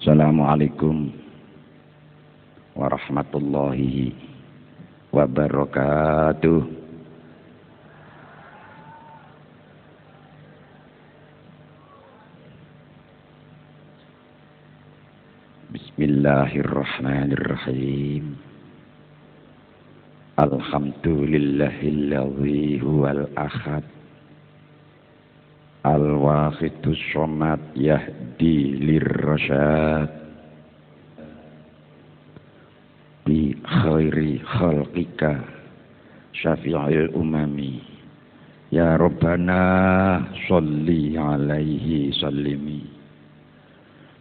Assalamualaikum warahmatullahi wabarakatuh. Bismillahirrahmanirrahim. Alhamdulillahilladzi huwal ahad al-wahidus somad yahdi lirrasyad bi khairi khalqika syafi'il umami ya rabbana sholli alaihi sallimi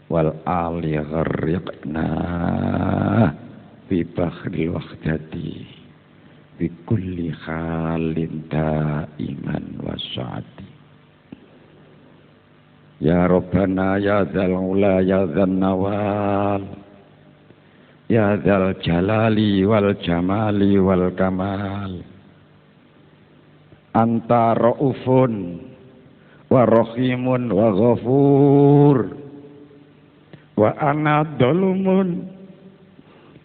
wal ali gharriqna fi bakhril wahdati bi kulli khalin daiman wasaati. Ya Rabbana ya dzal ula ya dzan nawal ya dzal jalali wal jamali wal kamal. Anta raufun wa rahimun wa ghafur wa ana dhalumun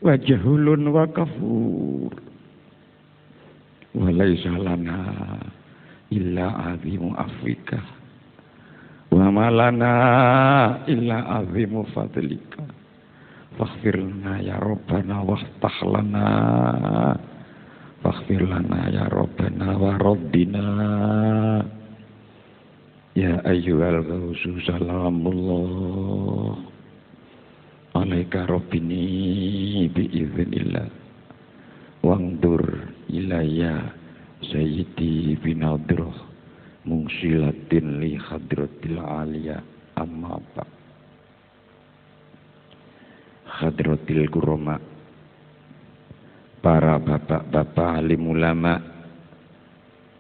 wa jahulun wa kafur wa laisa lana illa azimu afrika wa malana illa azimu fadlika faghfir lana ya rabbana waftah lana faghfir lana ya rabbana wa rabbina ya ayyuhal ghausu salamullah alaika rabbini biiznillah wangdur ilayya sayyidi binadroh mungsilatin li hadratil aliyah amma ba hadratil kurama, para bapak-bapak alim ulama,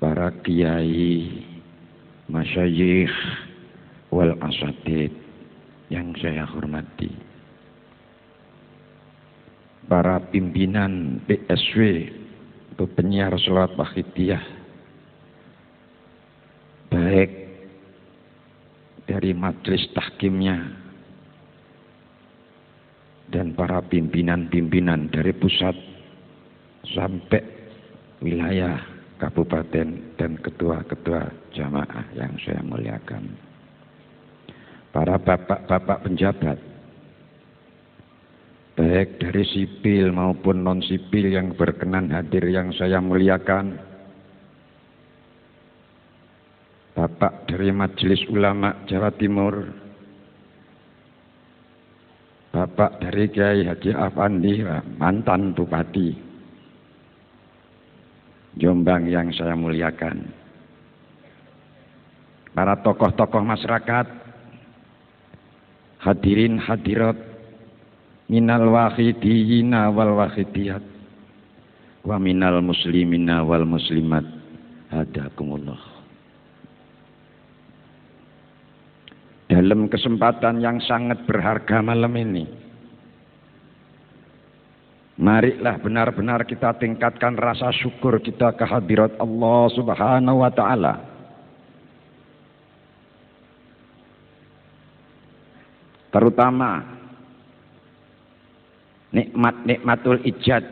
para kiai masyayikh wal asatid yang saya hormati, para pimpinan PSW atau penyiar salat Wahidiyah, baik dari majelis tahkimnya dan para pimpinan-pimpinan dari pusat sampai wilayah kabupaten dan ketua-ketua jamaah yang saya muliakan, para bapak-bapak penjabat baik dari sipil maupun non sipil yang berkenan hadir yang saya muliakan, Bapak dari Majelis Ulama Jawa Timur, Bapak dari Kiai Haji Afandi, mantan Bupati Jombang yang saya muliakan, para tokoh-tokoh masyarakat, hadirin hadirat minal wahidiyina wal wahidiyat wa minal muslimina wal muslimat, hadakumullah. Dalam kesempatan yang sangat berharga malam ini, marilah benar-benar kita tingkatkan rasa syukur kita kehadirat Allah Subhanahu wa Ta'ala. Terutama nikmatul ijad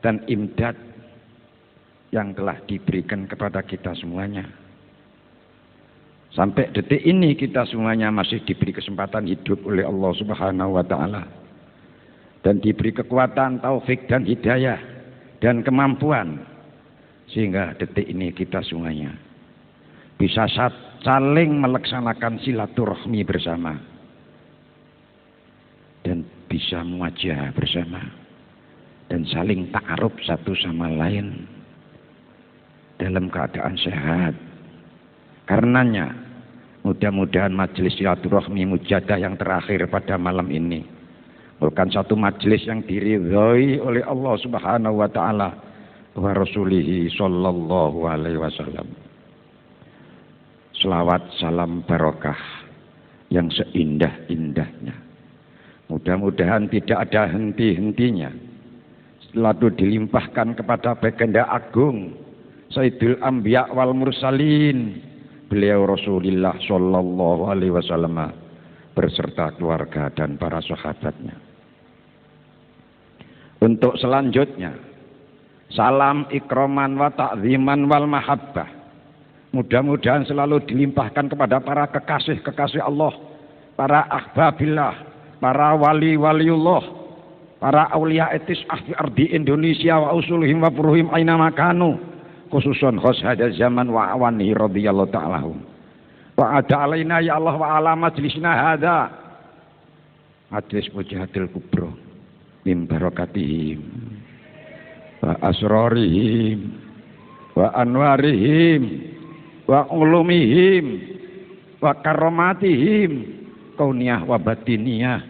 dan imdad yang telah diberikan kepada kita semuanya. Sampai detik ini kita semuanya masih diberi kesempatan hidup oleh Allah Subhanahu wa Ta'ala, dan diberi kekuatan, taufik dan hidayah dan kemampuan, sehingga detik ini kita semuanya bisa saling melaksanakan silaturahmi bersama dan bisa muajah bersama dan saling ta'aruf satu sama lain dalam keadaan sehat. Karenanya mudah-mudahan majelis silaturahmi mujadah yang terakhir pada malam ini merupakan satu majelis yang diridhoi oleh Allah Subhanahu wa taala wa rasulihi sallallahu alaihi wasallam. Selawat salam barokah yang seindah-indahnya. Mudah-mudahan tidak ada henti-hentinya. Selalu dilimpahkan kepada Baginda Agung Sayyidul Anbiya wal Mursalin, beliau Rasulullah sallallahu alaihi wasallam berserta keluarga dan para sahabatnya. Untuk selanjutnya, salam ikraman wa ta'ziman wal mahabbah. Mudah-mudahan selalu dilimpahkan kepada para kekasih-kekasih Allah, para ahbabillah, para wali-waliullah, para aulia etis ahli ardi Indonesia wa usulihim wa furuhim aina makanu, khususan khos hada zaman wa awani radhiyallahu ta'ala. Wa ada alaina ya Allah wa ala majlisina hada majlis mujahadil kubro min barakatihim wa asrarihim wa anwarihim wa ulumihim wa karamatihim kauniyah wa batiniyah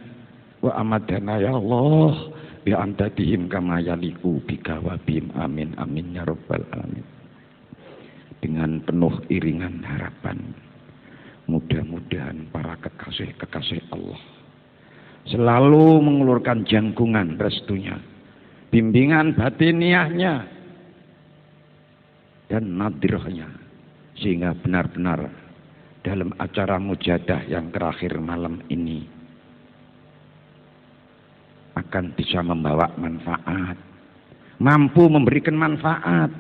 wa amadana ya Allah bi amdadihim kama yaliku bika wa bim amin amin ya rabbal alamin. Dengan penuh iringan harapan, mudah-mudahan para kekasih-kekasih Allah selalu mengulurkan jangkungan restunya, bimbingan batiniahnya dan nadirahnya, sehingga benar-benar dalam acara mujadah yang terakhir malam ini akan bisa membawa manfaat, mampu memberikan manfaat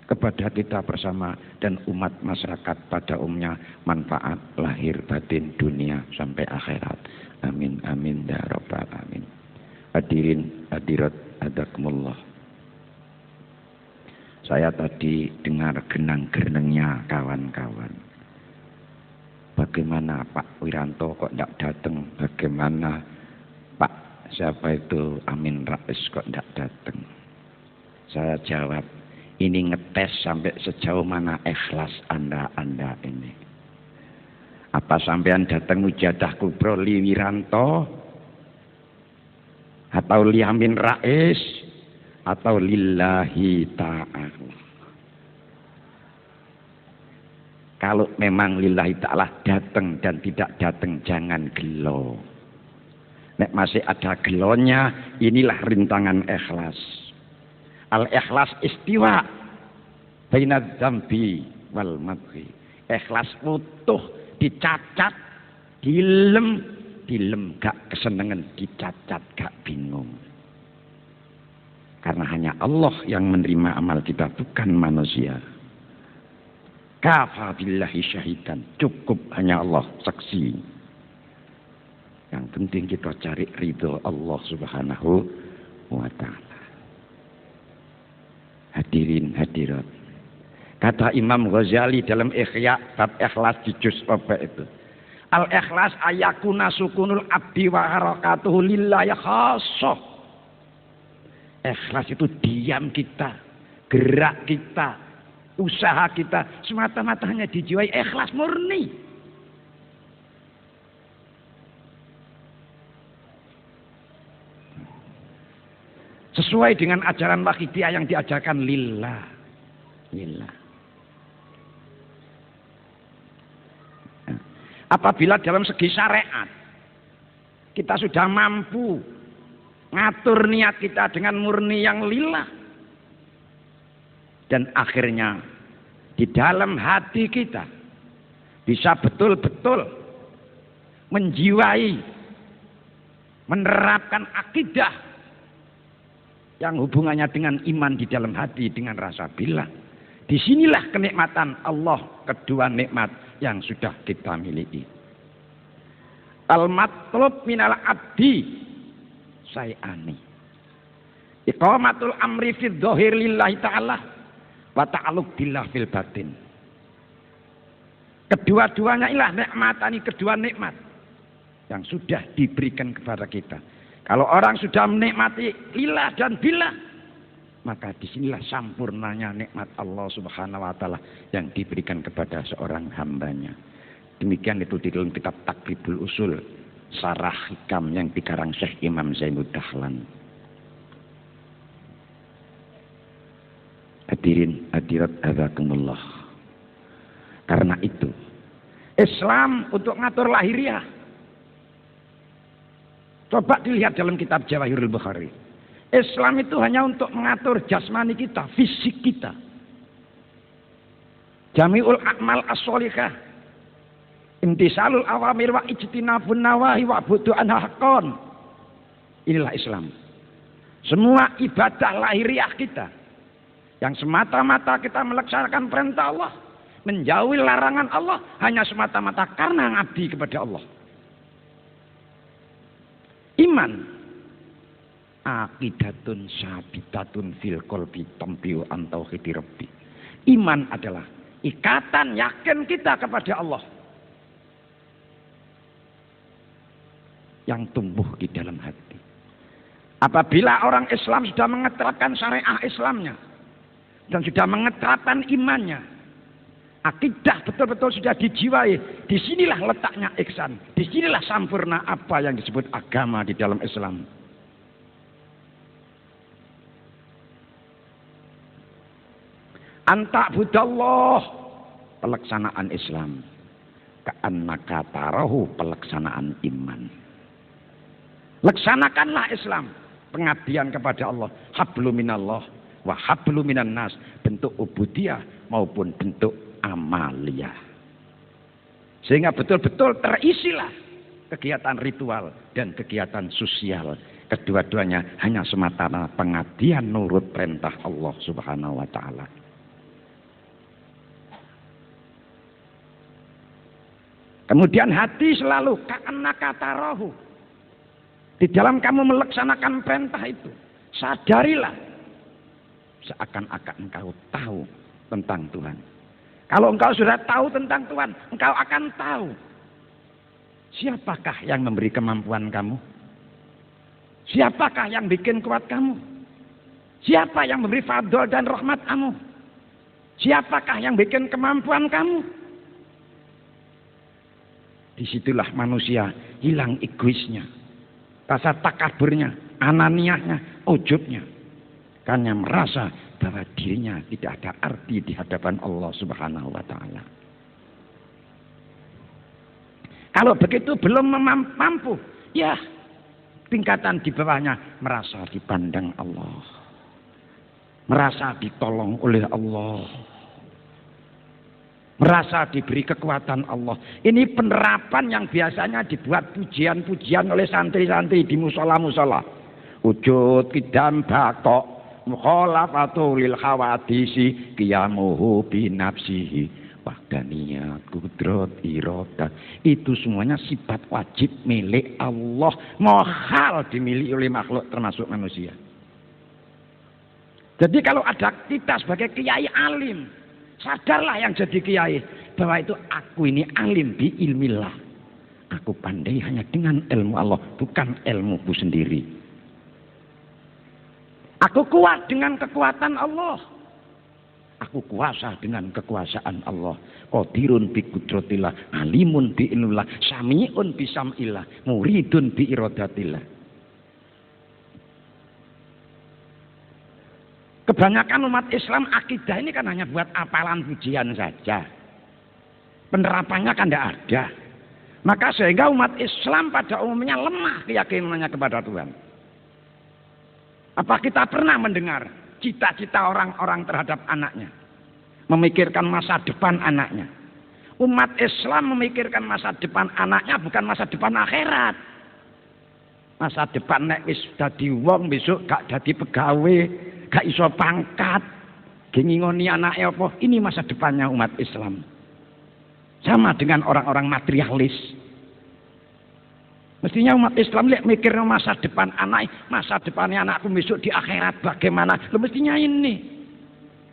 kepada kita bersama dan umat masyarakat pada umumnya, manfaat lahir batin dunia sampai akhirat. Amin amin ya rabbal alamin. Hadirin hadirat adakumullah. Saya tadi dengar genang-genengnya kawan-kawan. Bagaimana Pak Wiranto kok tidak datang? Bagaimana Pak siapa itu Amin Rais kok tidak datang? Saya jawab, ini ngetes sampai sejauh mana ikhlas Anda ini. Apa sampean datang mujadah kubro Li Wiranto atau Li Amin Rais atau lillahi ta'ala? Kalau memang lillahi ta'ala datang dan tidak datang jangan gelo. Nek masih ada gelonya, inilah rintangan ikhlas. Al-ikhlas istiwa baina dzambi wal madhi. Ikhlas utuh, dicacat, dilem gak kesenengan, dicacat gak bingung. Karena hanya Allah yang menerima amal kita, bukan manusia. Kafa billahi syahidan, cukup hanya Allah saksi. Yang penting kita cari ridho Allah Subhanahu wa ta'ala. Hadirin hadirat, kata Imam Ghazali dalam Ihya bab ikhlas di juz apa itu, al ikhlas ayakuna sukunul abdi wa harakatuhu lillahi khassah. Ikhlas itu diam kita, gerak kita, usaha kita semata-mata hanya dijiwai ikhlas murni. Sesuai dengan ajaran Wahidiyah yang diajarkan lillah. Apabila dalam segi syariat kita sudah mampu ngatur niat kita dengan murni yang lillah, dan akhirnya di dalam hati kita bisa betul-betul menjiwai, menerapkan akidah yang hubungannya dengan iman di dalam hati dengan rasa billah. Disinilah kenikmatan Allah, kedua nikmat yang sudah kita miliki. Al-matlub minal abdi sayani iqamatul amri fid dhahir lillahi ta'ala wa ta'alluq billah fil batin. Kedua-duanya ilah nikmatani, kedua nikmat yang sudah diberikan kepada kita. Kalau orang sudah menikmati lillah dan billah, maka disinilah sampurnanya nikmat Allah Subhanahu wa Ta'ala yang diberikan kepada seorang hambanya. Demikian itu di dalam kitab Takribul Usul, Sarah Hikam yang dikarang Syekh Imam Zainud Dahlan. Hadirin hadirat hazakumullah. Karena itu Islam untuk ngatur lahiriah. Coba dilihat dalam kitab Jawahirul Bukhari. Islam itu hanya untuk mengatur jasmani kita, fisik kita. Jami'ul a'mal as-sholihah. Imtisalul awamir wa ijtinabun nawahi wa budu anha haqqan. Inilah Islam. Semua ibadah lahiriah kita yang semata-mata kita melaksanakan perintah Allah, menjauhi larangan Allah hanya semata-mata karena ngabdi kepada Allah. Iman aqidatun sabitatun fil qalbi tambiu an tauhidi rabbi. Iman adalah ikatan yakin kita kepada Allah yang tumbuh di dalam hati. Apabila orang Islam sudah mengeterapkan syariah Islamnya dan sudah mengeterapkan imannya, akidah betul-betul sudah dijiwai, disinilah letaknya ihsan, disinilah sempurna apa yang disebut agama di dalam Islam. Anta'budallah, pelaksanaan Islam. Ka'annaka tarahu, pelaksanaan iman. Laksanakanlah Islam, pengabdian kepada Allah, hablu minallah wa hablu minan nas, bentuk ubudiyah maupun bentuk amaliyah. Sehingga betul-betul terisilah kegiatan ritual dan kegiatan sosial. Kedua-duanya hanya semata-mata pengabdian nurut perintah Allah Subhanahu wa Ta'ala. Kemudian hati selalu ka'annaka tarahu. Di dalam kamu melaksanakan perintah itu, sadarilah seakan-akan engkau tahu tentang Tuhan. Kalau engkau sudah tahu tentang Tuhan, engkau akan tahu siapakah yang memberi kemampuan kamu, siapakah yang bikin kuat kamu, siapa yang memberi fadl dan rahmat kamu, siapakah yang bikin kemampuan kamu. Disitulah manusia hilang egoisnya, rasa takaburnya, ananiahnya, ujubnya. Karena merasa bahwa dirinya tidak ada arti di hadapan Allah Subhanahu wa Ta'ala. Kalau begitu belum mampu, ya tingkatan di bawahnya merasa dipandang Allah, merasa ditolong oleh Allah, merasa diberi kekuatan Allah. Ini penerapan yang biasanya dibuat pujian-pujian oleh santri-santri di musola-musola. Wujud kidam bakok mukhalafatu lil khawadisi qiyamuhu binafsihi wahdaniyat kudrat iradah. Itu semuanya sifat wajib milik Allah, mohal dimiliki oleh makhluk termasuk manusia. Jadi kalau ada kita sebagai kiai alim, sadarlah yang jadi kiai bahwa itu aku ini alim bi ilmillah. Aku pandai hanya dengan ilmu Allah, bukan ilmuku sendiri. Aku kuat dengan kekuatan Allah. Aku kuasa dengan kekuasaan Allah. Qadirun bi qudratillah, alimun bi ilmillah, sami'un bi sam'illah, muridun bi iradatillah. Kebanyakan umat Islam akidah ini kan hanya buat apalan pujian saja. Penerapannya kan tidak ada. Maka sehingga umat Islam pada umumnya lemah keyakinannya kepada Tuhan. Apa kita pernah mendengar cita-cita orang-orang terhadap anaknya? Memikirkan masa depan anaknya. Umat Islam memikirkan masa depan anaknya, bukan masa depan akhirat. Masa depan nek wis dadi wong besok gak dadi pegawai, gak iso pangkat, ngingoni anake apa? Ini masa depannya umat Islam. Sama dengan orang-orang materialis. Mestinya umat Islam lihat mikir masa depan anak, masa depannya anakku besok di akhirat bagaimana? Mestinya ini.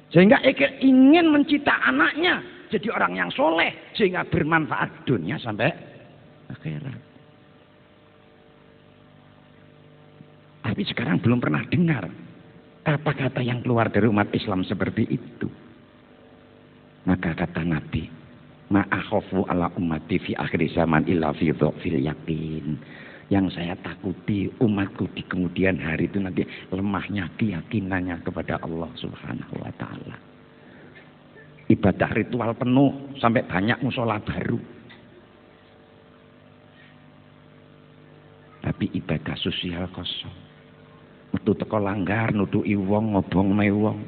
Sehingga ingin mencita anaknya jadi orang yang soleh sehingga bermanfaat dunia sampai akhirat. Tapi sekarang belum pernah dengar kata-kata yang keluar dari umat Islam seperti itu. Maka kata Nabi, ma'akhofu ala ummati fi akhir zaman illa fi dhafil yakin. Yang saya takuti umatku di kemudian hari itu nanti lemahnya keyakinannya kepada Allah Subhanahu wa ta'ala. Ibadah ritual penuh sampai banyak musola baru. Tapi ibadah sosial kosong. Metu teko langgar nuduki wong ngobong wong.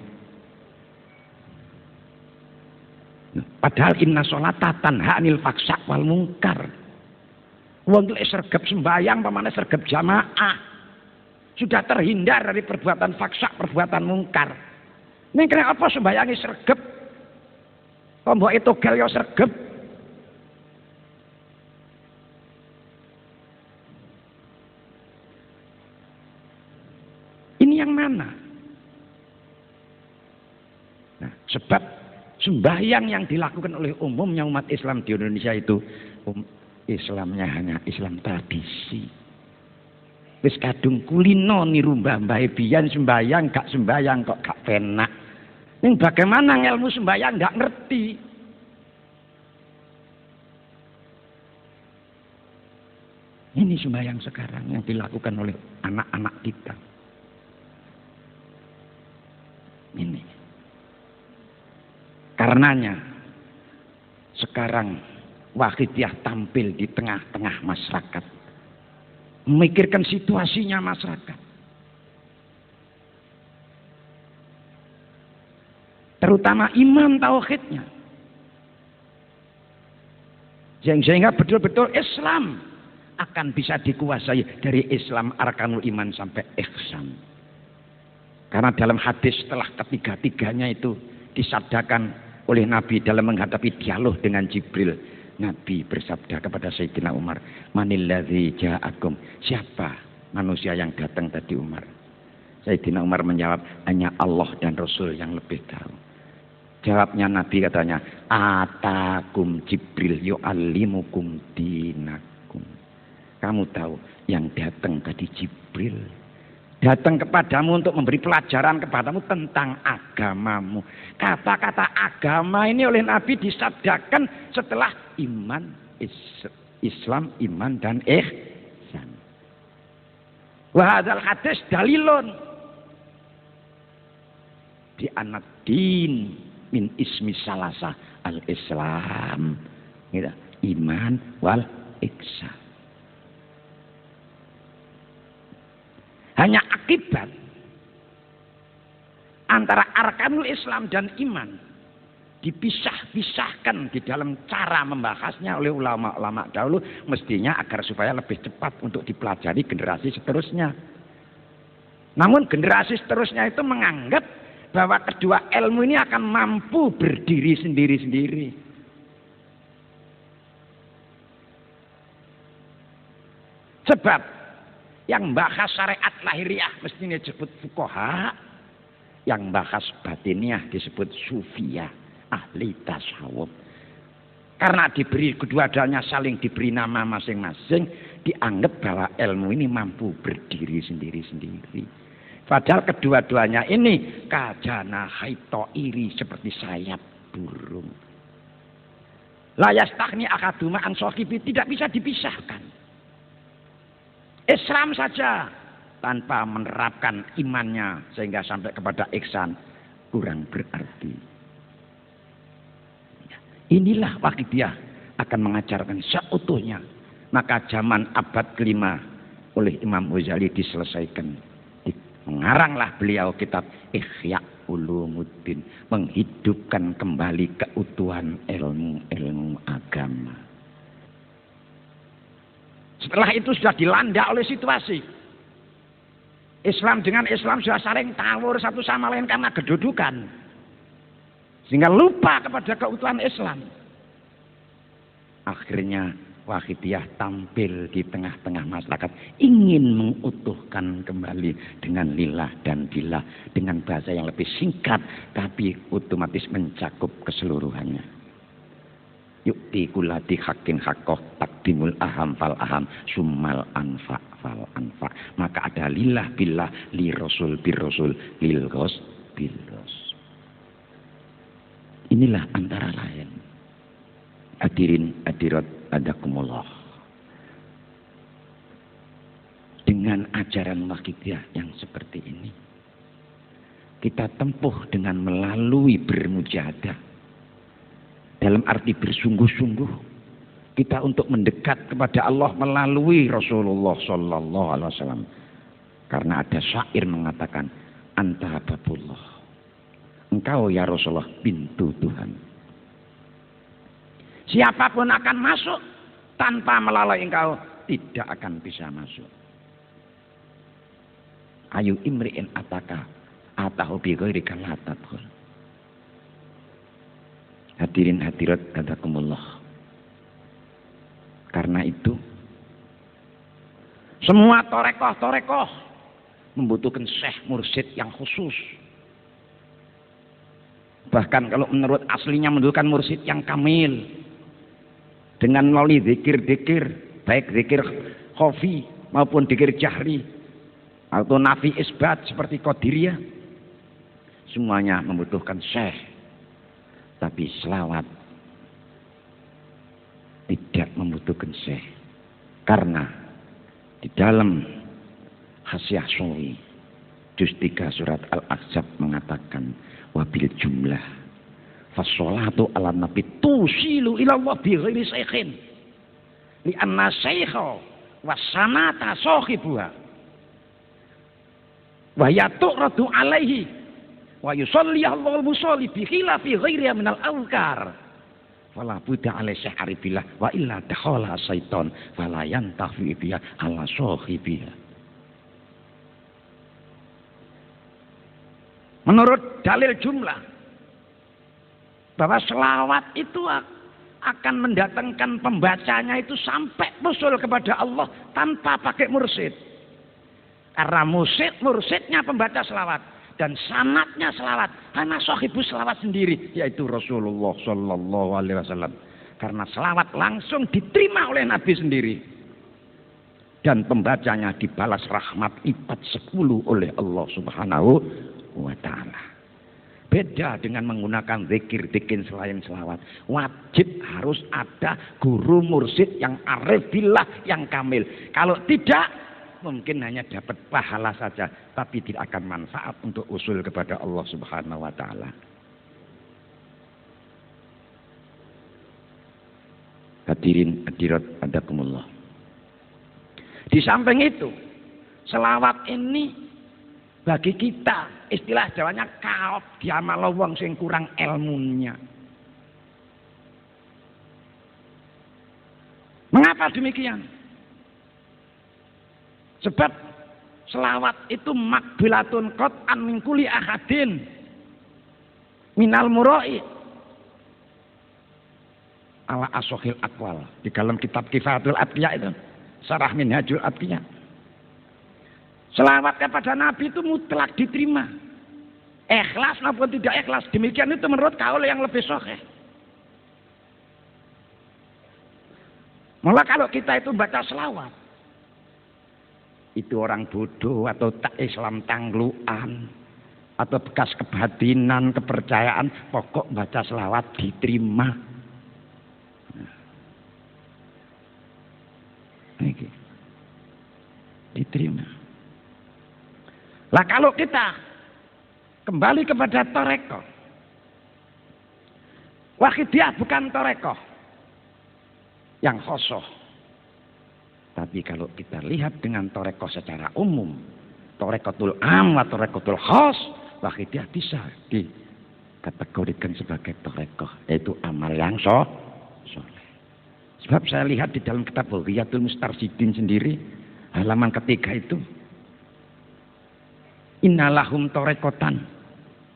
Padahal inna sholata tanha 'anil fahsya wal munkar. Wong lek sergap sembahyang pamane sergap jamaah sudah terhindar dari perbuatan fahsya, perbuatan mungkar. Ning kena apa sembayangi sergap? Kok mboke togel yo sergap? Ini yang mana? Nah, sebab sembahyang yang dilakukan oleh umumnya umat Islam di Indonesia itu Islamnya hanya Islam tradisi. Wis kadung kulino niru mbah-mbah biyen sembahyang gak sembahyang kok gak penak. Ning bagaimana ilmu sembahyang gak ngerti. Ini sembahyang sekarang yang dilakukan oleh anak-anak kita. Ini. Karenanya sekarang Wahidiyah tampil di tengah-tengah masyarakat, memikirkan situasinya masyarakat, terutama iman tauhidnya, sehingga betul-betul Islam akan bisa dikuasai dari Islam arkanul iman sampai ihsan. Karena dalam hadis setelah ketiga-tiganya itu disabdakan oleh Nabi dalam menghadapi dialog dengan Jibril, Nabi bersabda kepada Sayyidina Umar, manilladzi ja'akum, siapa manusia yang datang tadi Umar? Sayyidina Umar menjawab, hanya Allah dan Rasul yang lebih tahu. Jawabnya Nabi katanya, atakum Jibril yu'allimukum dinakum. Kamu tahu yang datang tadi Jibril datang kepadamu untuk memberi pelajaran kepadamu tentang agamamu. Kata-kata agama ini oleh Nabi disabdakan setelah iman, Islam, iman dan ihsan. Wa hadzal hadis dalilun di anad din min ismi salasa al-Islam. Gitu. Iman wal ihsan. Hanya akibat antara arkanul Islam dan iman dipisah-pisahkan di dalam cara membahasnya oleh ulama-ulama dahulu, mestinya agar supaya lebih cepat untuk dipelajari generasi seterusnya. Namun generasi seterusnya itu menganggap bahwa kedua ilmu ini akan mampu berdiri sendiri-sendiri. Sebab yang bahas syariat lahiriah mestinya disebut fuqaha, yang bahas batiniah disebut sufiyah, ahli tasawuf. Karena diberi kedua-duanya saling diberi nama masing-masing, dianggap bahwa ilmu ini mampu berdiri sendiri-sendiri. Padahal kedua-duanya ini kajana haito iri seperti sayap burung. La yastaghni akaduma an sahibi, tidak bisa dipisahkan. Islam saja tanpa menerapkan imannya sehingga sampai kepada ihsan kurang berarti. Inilah Wahidiyah akan mengajarkan seutuhnya. Maka zaman abad kelima oleh Imam Ghazali diselesaikan. Mengaranglah beliau kitab Ihya Ulumuddin, menghidupkan kembali keutuhan ilmu-ilmu agama. Setelah itu sudah dilanda oleh situasi. Islam dengan Islam sudah saling tawur satu sama lain karena kedudukan. Sehingga lupa kepada keutuhan Islam. Akhirnya Wahidiyah tampil di tengah-tengah masyarakat, ingin mengutuhkan kembali dengan lillah dan billah, dengan bahasa yang lebih singkat tapi otomatis mencakup keseluruhannya. Yukti kulati hakin hakoh takdimul aham fal aham summal anfa fal anfa. Maka ada lillah billah li rasul bir rasul lil ghos bil ghos. Inilah antara lain. Hadirin hadirat adakumullah. Dengan ajaran Wahidiyah yang seperti ini, kita tempuh dengan melalui bermujahadah. Dalam arti bersungguh-sungguh kita untuk mendekat kepada Allah melalui Rasulullah Sallallahu Alaihi Wasallam. Karena ada syair mengatakan, anta babullah. Engkau ya Rasulullah pintu Tuhan. Siapapun akan masuk tanpa melalui engkau tidak akan bisa masuk. Ayu imri'in ataka atahu bi ghairika la tadkhul. Hadirin hadirat katakumullah. Karena itu semua torekoh membutuhkan syekh mursyid yang khusus. Bahkan kalau menurut aslinya membutuhkan mursyid yang kamil. Dengan melalui zikir-zikir, baik zikir khofi maupun zikir jahri atau nafi isbat seperti qadiriyah, semuanya membutuhkan syekh. Tapi selawat tidak membutuhkan syekh. Karena di dalam Hasyiah Shawi juz 3 surat Al-Ahzab mengatakan wabil jumlah fasholatu ala nabi tusilu ila Allah bi ghairi syaikhin li anna syaikha wasanata sahibuha wa yatu'radu alaihi wa yusalli Allahul musalli bi khilafi ghairiha minal azkar fala budda alai syahri billah wa illa dakhala syaitan fala yantafi biha ala sahibiha. Menurut dalil jumlah bahwa selawat itu akan mendatangkan pembacanya itu sampai usul kepada Allah tanpa pakai mursyid. Karena mursyidnya pembaca selawat dan sanatnya selawat karena sahibus selawat sendiri yaitu Rasulullah Sallallahu Alaihi Wasallam. Karena selawat langsung diterima oleh Nabi sendiri dan pembacanya dibalas rahmat 10 oleh Allah Subhanahu wa Ta'ala. Beda dengan menggunakan zikir-zikir selain selawat. Wajib harus ada guru mursyid yang arif billah yang kamil. Kalau tidak, mungkin hanya dapat pahala saja, tapi tidak akan manfaat untuk usul kepada Allah Subhanahu wa Ta'ala. Hadirin hadirat adakumullah. Di samping itu, selawat ini bagi kita istilah Jawanya kaop diamal wong sing kurang ilmunya. Mengapa demikian? Sebab selawat itu makbilatun qat'an min kulli ahadin minal murai ala asohil aqwal. Di dalam kitab Kifayatul Atqiya itu Syarah Minhajul Atqiya. Selawat kepada Nabi itu mutlak diterima. Ikhlas maupun tidak ikhlas. Demikian itu menurut kaul yang lebih sahih. Malah kalau kita itu baca selawat, itu orang bodoh atau tak Islam tangluan atau bekas kebatinan, kepercayaan, pokok baca selawat diterima. Ini diterima. Lah kalau kita kembali kepada torekoh, Wahidiyah bukan torekoh yang khosoh. Tapi kalau kita lihat dengan torekoh secara umum, torekotul am wa torekotul khos, Wahidiyah bisa dikategorikan sebagai torekoh, yaitu amal yang soleh. Sebab saya lihat di dalam kitab Bughiyatul Mustarsyidin sendiri, halaman ketiga itu, innalahum torekotan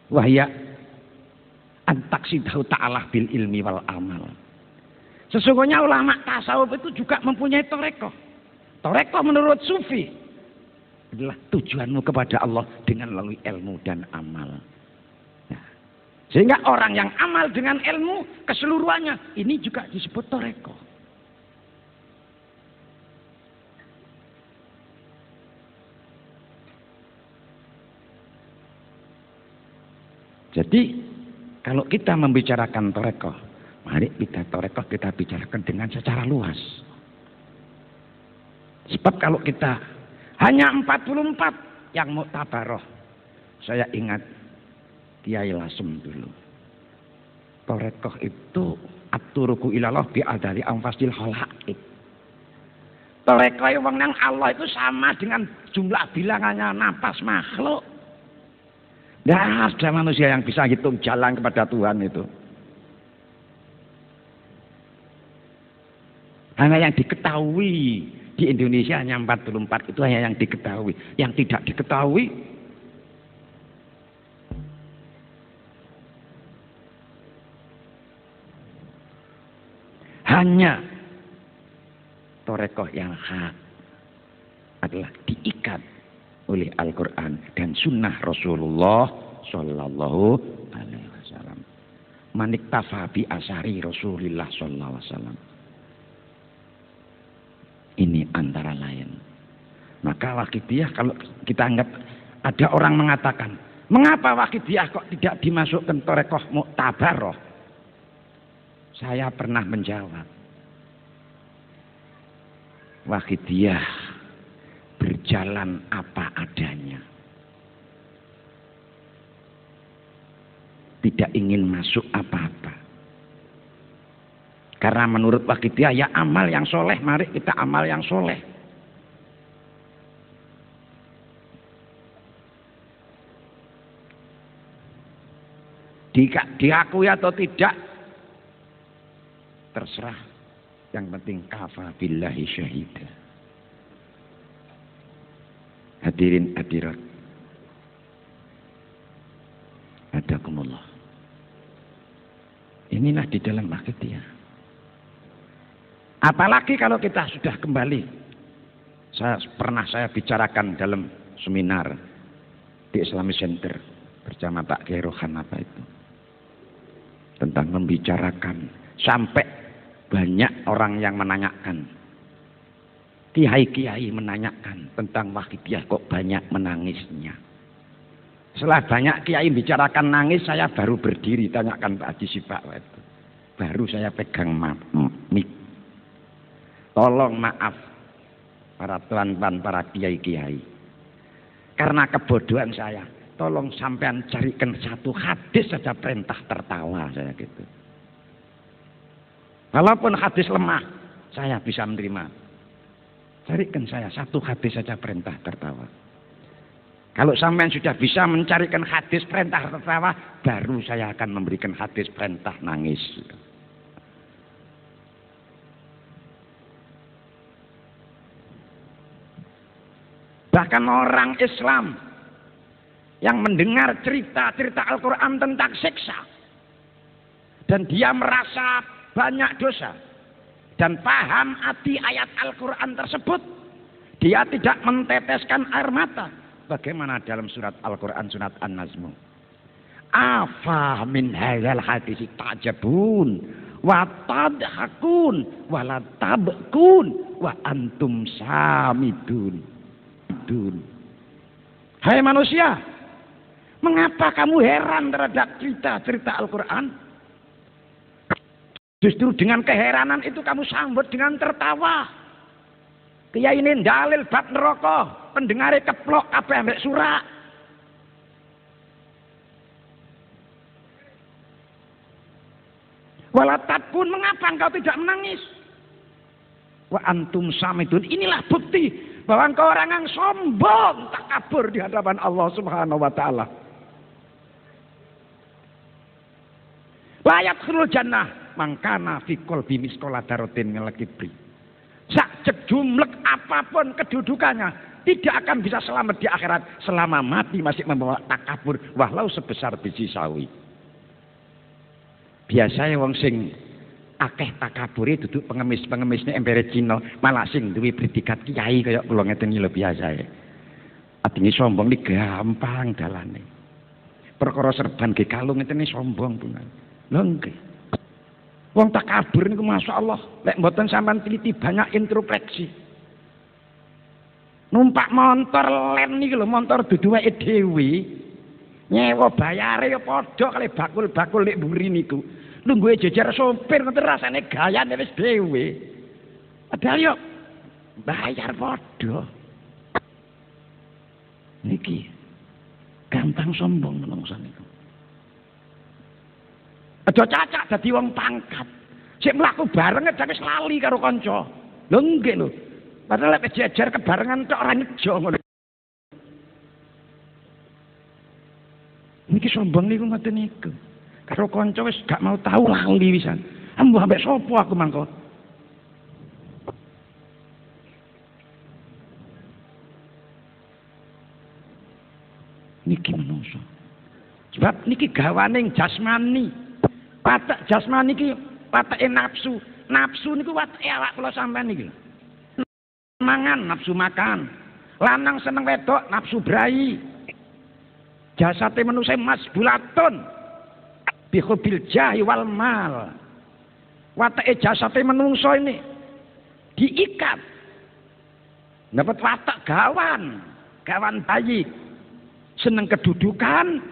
wahya antaksidahu ta'ala bil ilmi wal amal. Sesungguhnya ulama tasawuf itu juga mempunyai torekoh. Torekoh menurut sufi adalah tujuanmu kepada Allah dengan melalui ilmu dan amal. Nah, Sehingga orang yang amal dengan ilmu keseluruhannya ini juga disebut toreko. Jadi kalau kita membicarakan toreko, mari kita toreko kita bicarakan dengan secara luas. Sebab kalau kita hanya 44 yang muktabaroh, saya ingat Kiai Lasem dulu. Torekoh itu at-turuku ilallah bi'adali anfasil khalaik. Torekoh wong nang Allah itu sama dengan jumlah bilangannya napas makhluk. Tidak ada manusia yang bisa hitung jalan kepada Tuhan itu. Hanya yang diketahui di Indonesia hanya 44 itu hanya yang diketahui. Yang tidak diketahui hanya torekoh yang hak adalah diikat oleh Al-Quran dan Sunnah Rasulullah Sallallahu Alaihi Wasallam. Maniktafa bi asari Rasulullah Sallallahu Alaihi Wasallam. Ini antara lain. Maka Waqidiyah kalau kita anggap ada orang mengatakan, mengapa Waqidiyah kok tidak dimasukkan torekoh muktabaroh? Saya pernah menjawab, Waqidiyah berjalan apa adanya. Tidak ingin masuk apa-apa. Karena menurut Waqidiyah ya amal yang soleh, mari kita amal yang soleh. Diakui atau tidak, terserah. Yang penting kafa billahi syahida. Hadirin hadirat. Hadakumullah. Inilah di dalam Waqidiyah. Apalagi kalau kita sudah kembali. Pernah saya bicarakan dalam seminar di Islamic Center bersama Pak Kiai Rohan apa itu. Tentang membicarakan sampai banyak orang yang menanyakan. Kiai-kiai menanyakan tentang Waqidiyah kok banyak menangisnya. Setelah banyak kiai bicarakan nangis, saya baru berdiri tanyakan Pak Haji Sibak itu. Baru saya pegang mic. Tolong maaf para tuan-tuan, para kiai-kiai. Karena kebodohan saya, tolong sampean carikan satu hadis saja perintah tertawa saya gitu. Walaupun hadis lemah, saya bisa menerima. Carikan saya satu hadis saja perintah tertawa. Kalau sampean sudah bisa mencarikan hadis perintah tertawa, baru saya akan memberikan hadis perintah nangis. Bahkan orang Islam yang mendengar cerita-cerita Al-Quran tentang siksa dan dia merasa banyak dosa dan paham arti ayat Al-Quran tersebut, dia tidak menteteskan air mata. Bagaimana dalam surat Al-Quran surat An-Nazm? Afa min hadzal hadis ta'jabun wa tadhakun wa la tabkun wa antum samidun. Hai manusia, mengapa kamu heran terhadap cerita-cerita Al-Quran? Justru dengan keheranan itu kamu sambut dengan tertawa. Kiai ini dalil bab neraka, pendengare keplok kabeh ambek surak. Walatabun, mengapa engkau tidak menangis? Wa antum samidun, inilah bukti bahwa engkau orang yang sombong, takabur di hadapan Allah Subhanahu wa taala. La yadkhulul jannah mangkana fi qalbi misqala dzarratin minal kibri. Sak jumlek apapun kedudukannya, tidak akan bisa selamat di akhirat selama mati masih membawa takabur walau sebesar biji sawi. Biasanya wong sing akeh takabure duduk pengemis-pengemisne empere Cina, malah sing duwe predikat kiai kaya kula ngeten iki lho biasa. Adine sombong iki gampang dalane. Perkara serban ge kalung ngene sombong punan. Lho nggih. Wong takabur niku masyaallah, lek mboten sampean teliti banyak introspeksi. Numpak montor len niki lho, montor duduke dhewe. Nyewa bayare ya padha kali bakul-bakul nek mburi niku. Lungguhe jejer sopir ngoten rasane gayane wis dhewe. Padahal yo bayar padha. Niki gampang sombong menungsa niku. Aja cacak dadi wong pangkat. Sik mlaku bareng aja wis lali karo kanca. Lho nggih lho. Padahal lek jejer kebarengan tok ora nyejo ngono. Niki sombong niku ngoten niku. Karo kanca wis gak mau tahu lali wisan. Ambuh ambek sapa aku mangko. Niki menungso. Sebab niki gawaning jasmani. Watak jasmani iki watake nafsu. Nafsu niku watake awak kula sampean niki. Mangan nafsu makan. Lanang seneng wedok nafsu brai. Jasate manusia mas bulatun. Bihubil jahi wal mal. Watake jasate menungso ini diikat. Dapat watak gawan bayi. Seneng kedudukan,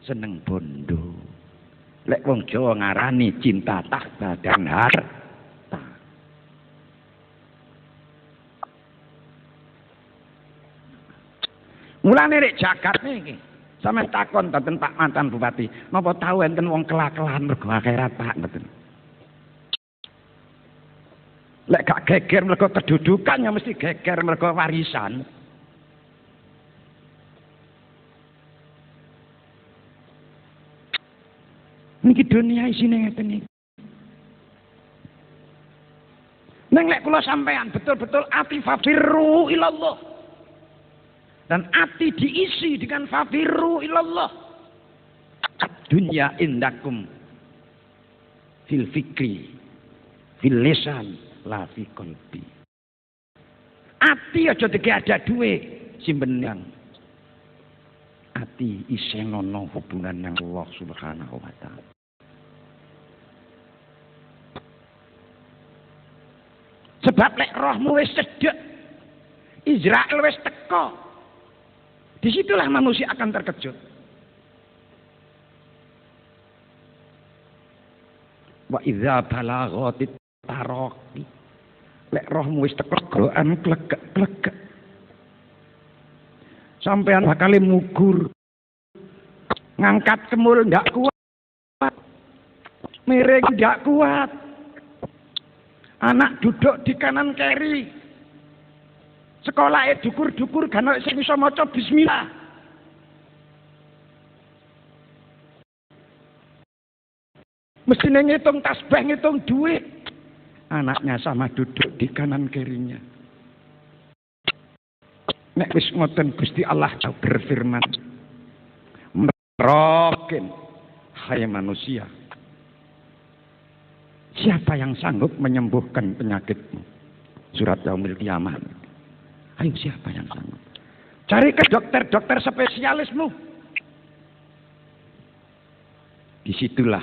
seneng bondo. Lek wong Jawa ngarani cinta tahta dan harta. Mulane nek jagat niki, sampeyan takon tenten Pak mantan Bupati, napa tau enten wong kelak-kelahan mergo akhirat Pak ngoten. Lek gak geger mergo kedudukan ya mesti geger mergo warisan. Niki dunia isine ngeten iki. Neng lek kula sampean betul-betul ati fafirru ilallah. Dan ati diisi dengan fafirru ilallah. Dunya indakum fil fikri fil lisan la fi qalbi. Ati aja dike ada duwe simpen yang ati isih ana hubungan nang Allah Subhanahu wa taala. Sebab lek rohmu wis cedhek, Israel wis teko. Disitulah manusia akan terkejut. Wa idza balaghatit taraqi. Lek rohmu wis teko grokan klegek-klegek. Sampean bakal mugur. Ngangkat kemul ndak kuat. Miring ndak kuat. Anak duduk di kanan kiri. Sekolahnya dukur-dukur gak ana sing iso maca bismillah. Mestine ngitung tasbih, ngitung duit. Anaknya sama duduk di kanan kirinya. Nek wis ngoten Gusti Allah berfirman, "Merokin hai manusia. Siapa yang sanggup menyembuhkan penyakitmu?" Surat Yaumil Qiyamah. Ayo siapa yang sanggup? Cari ke dokter-dokter spesialismu. Disitulah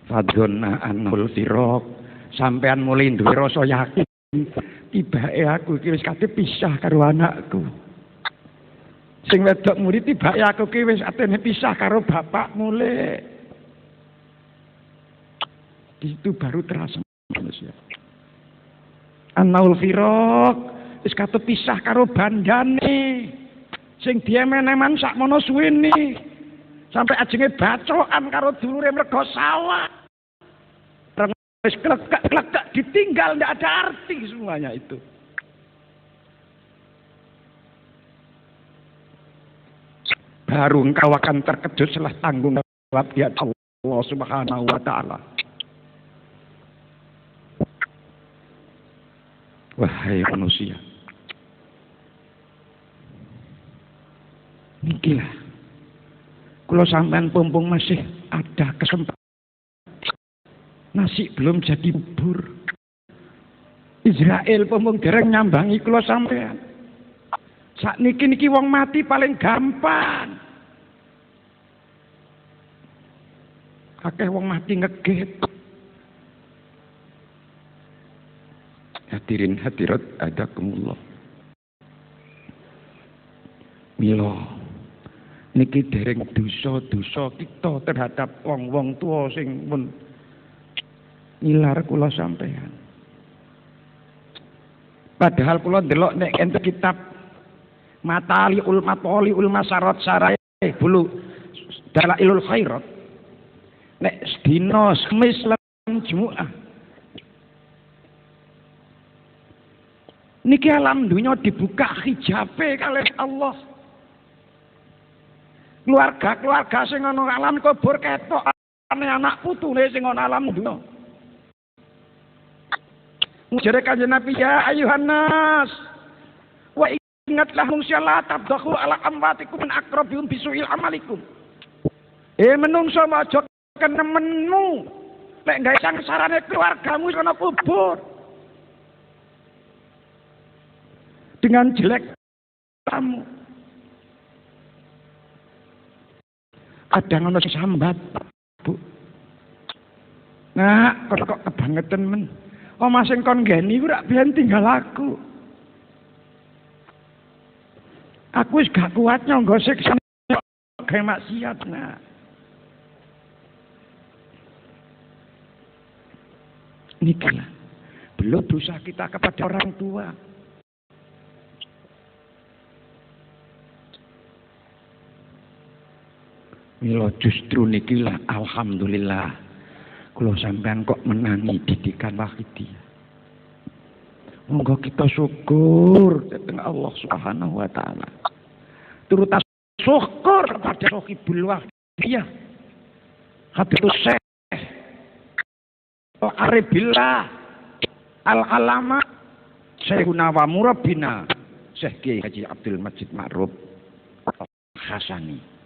fadhonna anul firaq. Sampean mulai duwe rasa yakin. Tibake aku iki wis kate pisah karo anakku. Sing wedok murid tibake aku iki wis atene pisah karo bapak mulai. Di situ baru terasa manusia. Anaul firaq wis kate pisah karo bandane. Sing diemen-emen sakmono suwene. Sampai ajenge bacokan karo dulure mergo sawah. Wis klegak-klegak ditinggal ndak ada arti semuanya itu. Baru engkau akan terkejut setelah tanggung jawab di Allah Subhanahu wa taala. Wahai manusia, nikilah kalau sampean pumpung masih ada kesempatan, nasi belum jadi bubur, Israel pumpung dereng nyambangi kalau sampean. Sak niki wong mati paling gampang. Akeh wong mati ngeget. Hadirin hadirat adakumullah. Mila niki dereng dosa-dosa kita terhadap wong-wong tua sing pun nilar kula sampeyan. Padahal kula ndelok nek enten kitab Mataliul Masarat Sarai bulu Dalailul Khairat nek dina Kamis lan Jumat niki alam dunya dibuka hijabe kalih Allah. Keluarga-keluarga sing ana alam kubur ketok anak putune sing ana alam dunya. Jare Kanjeng Nabi ya ayuhan nas wa ingatlah manusia la tabdakhu ala amwatikum min aqrabihum bisuil amalikum. Menungso aja kenemenmu lek gawe sangsarane keluargamu ana kubur. Dengan jelek kamu. Ada ngono sambat, Bu. Nah, kok kebangetan men. Omah sing kon ngeni ku rak biyen tinggal aku. Aku wis gak kuat nyangga siksa gawe maksiat. Nah. Nikilah. Belum dosa kita kepada orang tua. Mila justru nikilah alhamdulillah kula sampean kok menangi didikan Wahidiyah. Monggo kita syukur dhateng Allah Subhanahu wa taala. Turut syukur kepada Sohibul Wahidiyah. Habitus Syekh Aribillah Al-Alama Syekhuna wa Murabbina Syekh Kiai Haji Abdul Majid Ma'ruf Hasani.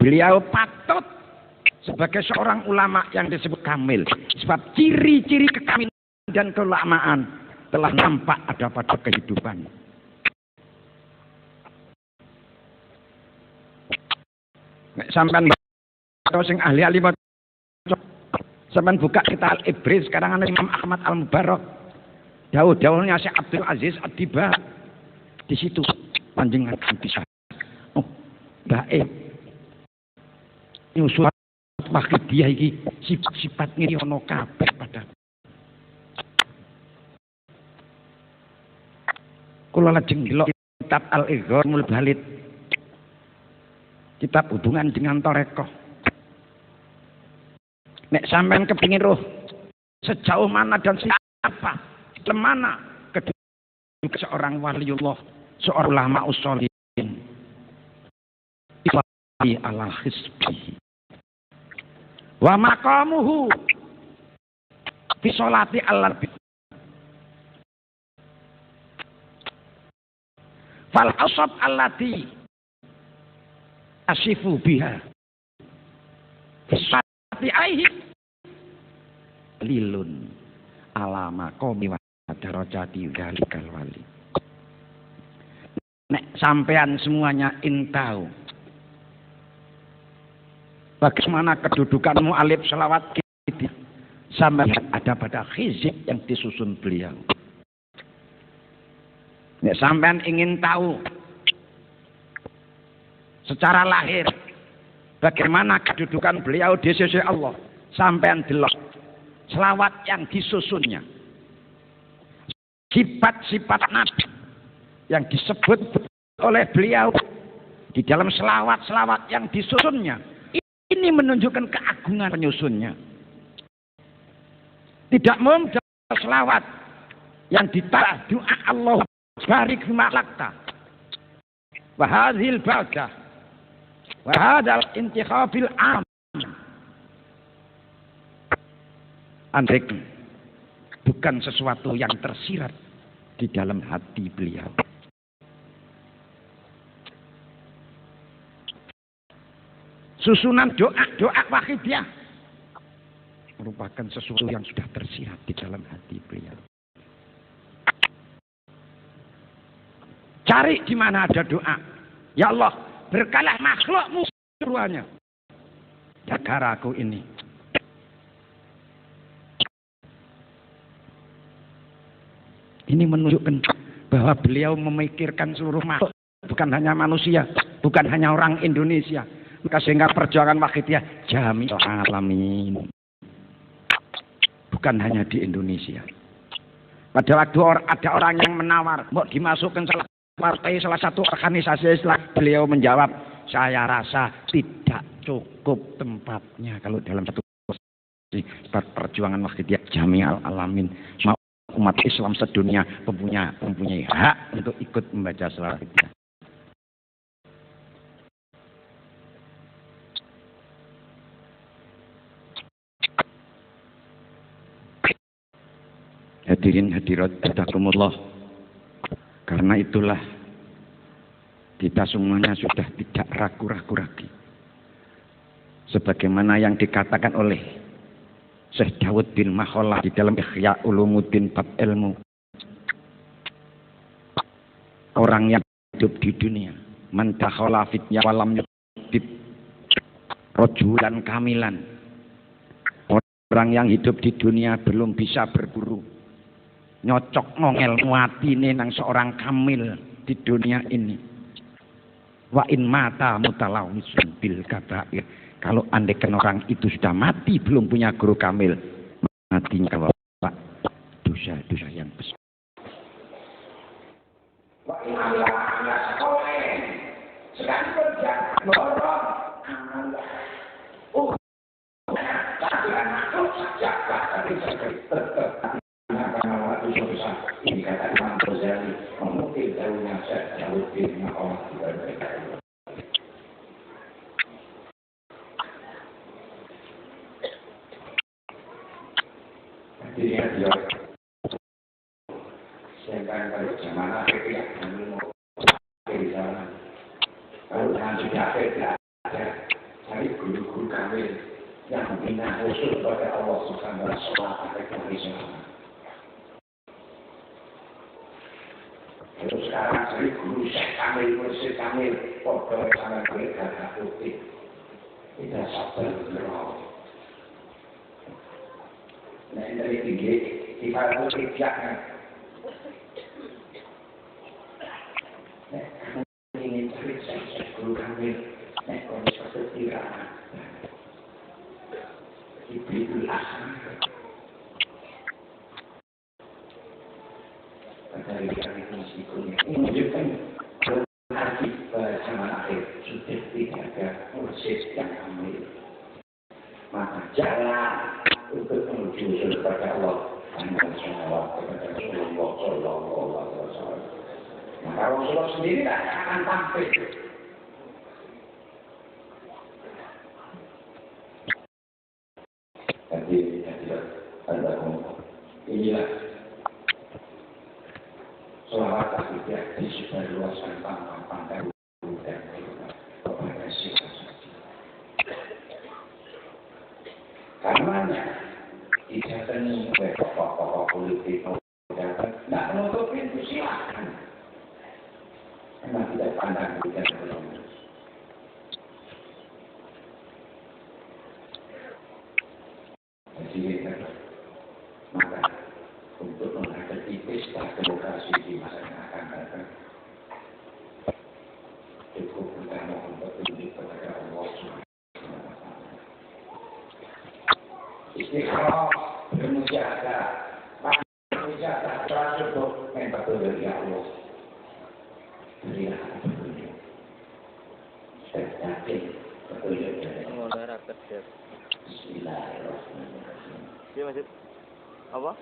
Beliau patut sebagai seorang ulama yang disebut kamil. Sebab ciri-ciri kekamilan dan keulamaan telah nampak ada pada kehidupan. Sampai sing ahli-ahli sampai buka kita Al-Ibris sekarang Imam Ahmad Al-Mubarak. Jauh-jauhnya Syekh Abdul Aziz Ad-Diba. Di situ panjenengan bisa. Oh, baik. Nyusul Wahidiyah iki sifat ngene ana kabeh padha. Kula lajeng ndelok kitab Al-Ighamul Balid. Kitab hubungan dengan tarekah. Nek sampean kepingin roh sejauh mana dan siapa lemana kedua seorang waliullah, seorang ulama usholihin. Ala hisbihi wa maqamuhu fi sholati al-arbi fal asab allati asifu biha fi sholati aihi lilun ala maqami wa darajati dzalikal wali. Nek sampean semuanya intau bagaimana kedudukan mu'alif selawat kita sampai ada pada hizib yang disusun beliau. Nek sampean ingin tahu secara lahir bagaimana kedudukan beliau di sisi Allah, sampean delok selawat yang disusunnya, sifat-sifat Nabi yang disebut oleh beliau di dalam selawat-selawat yang disusunnya. Ini menunjukkan keagungan penyusunnya. Tidak mudah selawat yang ditara doa Allah barik fima lakta wa hadhil badah wa hadzal intikhabil am. Andek bukan sesuatu yang tersirat di dalam hati beliau. Susunan doa Wahidiyah merupakan sesuatu yang sudah tersirat di dalam hati beliau. Cari di mana ada doa. Ya Allah, berkalah makhlukmu semuanya. Negaraku ini. Ini menunjukkan bahwa beliau memikirkan seluruh makhluk. Bukan hanya manusia. Bukan hanya orang Indonesia. Maka sehingga perjuangan Wahidiyah jami'ul alamin. Bukan hanya di Indonesia. Pada waktu ada orang yang menawar. Mau dimasukkan salah partai, salah satu organisasi Islam. Beliau menjawab, saya rasa tidak cukup tempatnya. Kalau dalam satu perjuangan Wahidiyah jami'ul alamin. Umat Islam sedunia mempunyai hak untuk ikut membaca surah Wahidiyah. Hadirin hadirat hadakumullah. Karena itulah kita semuanya sudah tidak ragu-ragu lagi. Sebagaimana yang dikatakan oleh Syekh Dawud bin Makholah di dalam Ihya Ulumuddin bab ilmu. Orang yang hidup di dunia, man dakhala fitnya walam yudib rajulan kamilan. Orang yang hidup di dunia belum bisa berburu. Nyocok ngongel muatine nang seorang kamil di dunia ini. Wa in mata mutalawisun bil kabair. Kalau andaikan orang itu sudah mati belum punya guru kamil, matinya bapak dosa-dosa yang besar. Wa in amila sekolah sedang kerja borong amal. Makhluk saja bahkan ini kata Imam Ghazali mengutip daunnya Syekh Dawud bin Makholah berkata. Jadi dia sedangkan kalau zaman akhir tidak kami mau di sana. Kalau zaman sudah tidak ada cari guru-guru kami yang membina khusus kepada Allah Subhanahu wa Ta'ala pada sana. Kalau sekarang cari guru Syekh Kamil, Mursyid Kamil, pokoknya sangat bergaya putih. Tidak sabar berlaku. Nah, dari tinggi, di mana pun kerjanya. Nah, kamu ingin cari saya guru kami, nah, kalau suatu tiraan. Ibnu Asma. Dari kami meskipun ini menunjukkan arti zaman akhir sudah tidak ada mursyid yang kami. Maka jalan untuk menuju kepada Allah hanya salawat kepada Rasulullah Sallallahu Alaihi Wasallam. Maka Rasulullah sendiri tidak akan tampil. Jadi ada inilah salawat tidak disebarluaskan tanpa pandang dan kepada siapa saja. Karenanya didatangi oleh tokoh-tokoh politik datang, tidak menutup pintu silakan. Karena tidak pandang dan belum. Jadi maka untuk menghadapi pesta demokrasi di masa yang akan datang, cukup kita mohon petunjuk kepada Allah Subhanahu wa Ta'ala. Istiqamah bermujahadah, bermujahadah tersebut yang betul dari Allah. Berilah petunjuk. Saya yakin petunjuk dari Allah. Bismillahirrahmanirrahim. Dia masih apa?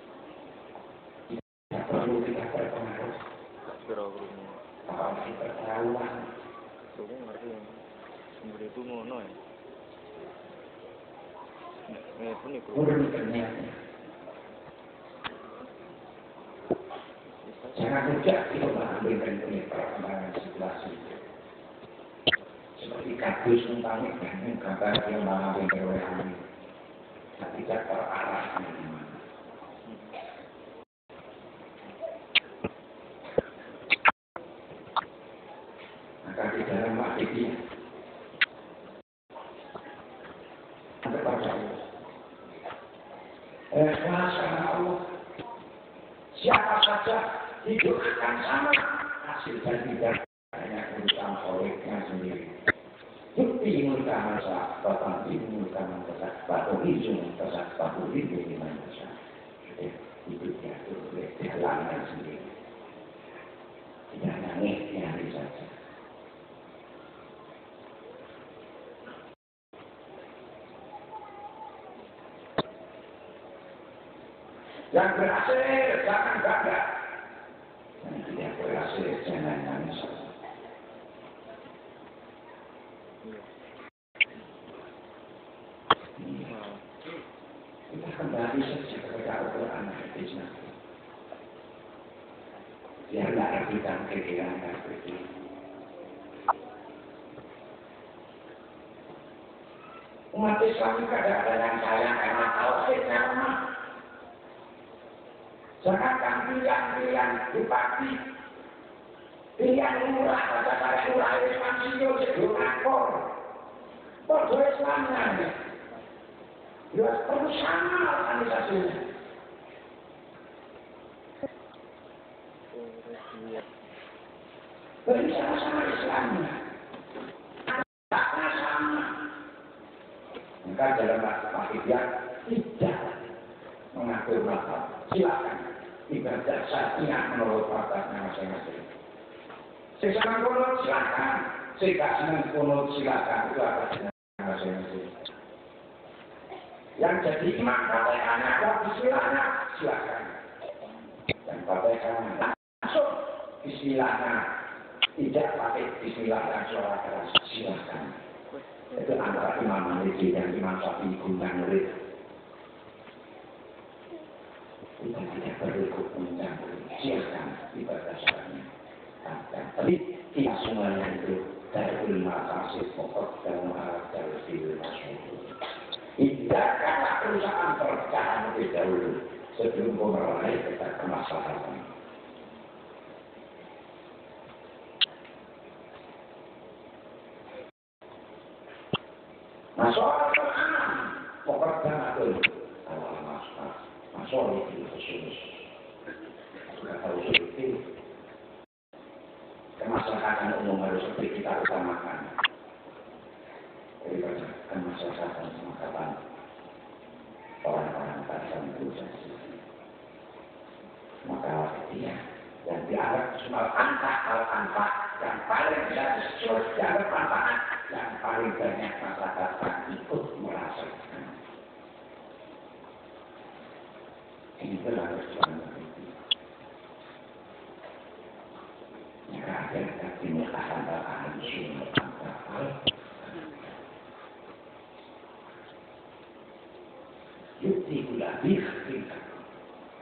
Tidak perlu kita berpengaruh. Astagfirullah. Kalau kita terlaluan. Aku ngerti. Sumber itu ngono ya. Nih pun ikut. Murnikannya. Jangan saja kita mengambilkan perkembangan situasi. Seperti kardus umpamanya dengan gambar yang mengambil oleh kami. Tidak terarah di mana. dia. Kepada Allah. Ikhlas karena Allah. Siapa saja hidup akan sama. Hasil dan tidak hanya urusan solehnya sendiri. Bukti mulka masa, bapak mulka masa, bapak hijau masa, bapak hijau masa. Hidupnya itu jalannya sendiri. Tidak nangis saja. Yang berhasil jangan bangga. Yang tidak berhasil jangan nangis. Kita kembali saja kepada Al-Quran hadis Nabi. Biarlah kita kehilangan seperti ini. Umat Islam kadang-kadang yang sayang karena tauhidnya lemah. Jangan pilihan bupati, pilihan lurah, pada lurah Islam sio sebelum akor. Pada Islamnya ini, ya perlu sama organisasinya. Beri sama-sama Islamnya, taknya sama. Maka dalam Al-Fatihah tidak mengatur mazhab. Silakan. Ibadah syariah menurut batasnya masing-masing. Sekarang kunut silakan, sekarang kunut silakan, itu atasnya masing-masing. Yang jadi imam fatihahnya ada bismillahnya, silakan. Dan fatihahnya langsung bismillahnya, tidak pakai bismillah dan suara keras, silakan. Itu antara Imam Maliki dan Imam Syafi'i guna murid. Kita tidak perlu mencampur, silakan ibadah syariah. Tapi tidak semuanya itu dari makasih pokok dan mengharap dari masyarakat. Tidaklah perusahaan perpecahan lebih dahulu sebelum meraih kita kemaslahatan. Masalah Quran, pokok dan atur. Masalah itu khusus. Sudah tahu itu. Kemaslahatan umum harus seperti kita utamakan. Daripada kemaslahatan semakapan orang-orang tertentu saja. Maka dia yang dianggap semua antak yang paling bisa disebut dianggap manfaat yang paling banyak masyarakat ikut merasakan. Ini harus dilakukan. Jika ada tindakan bakalan sumber antara yukti gula tingkat.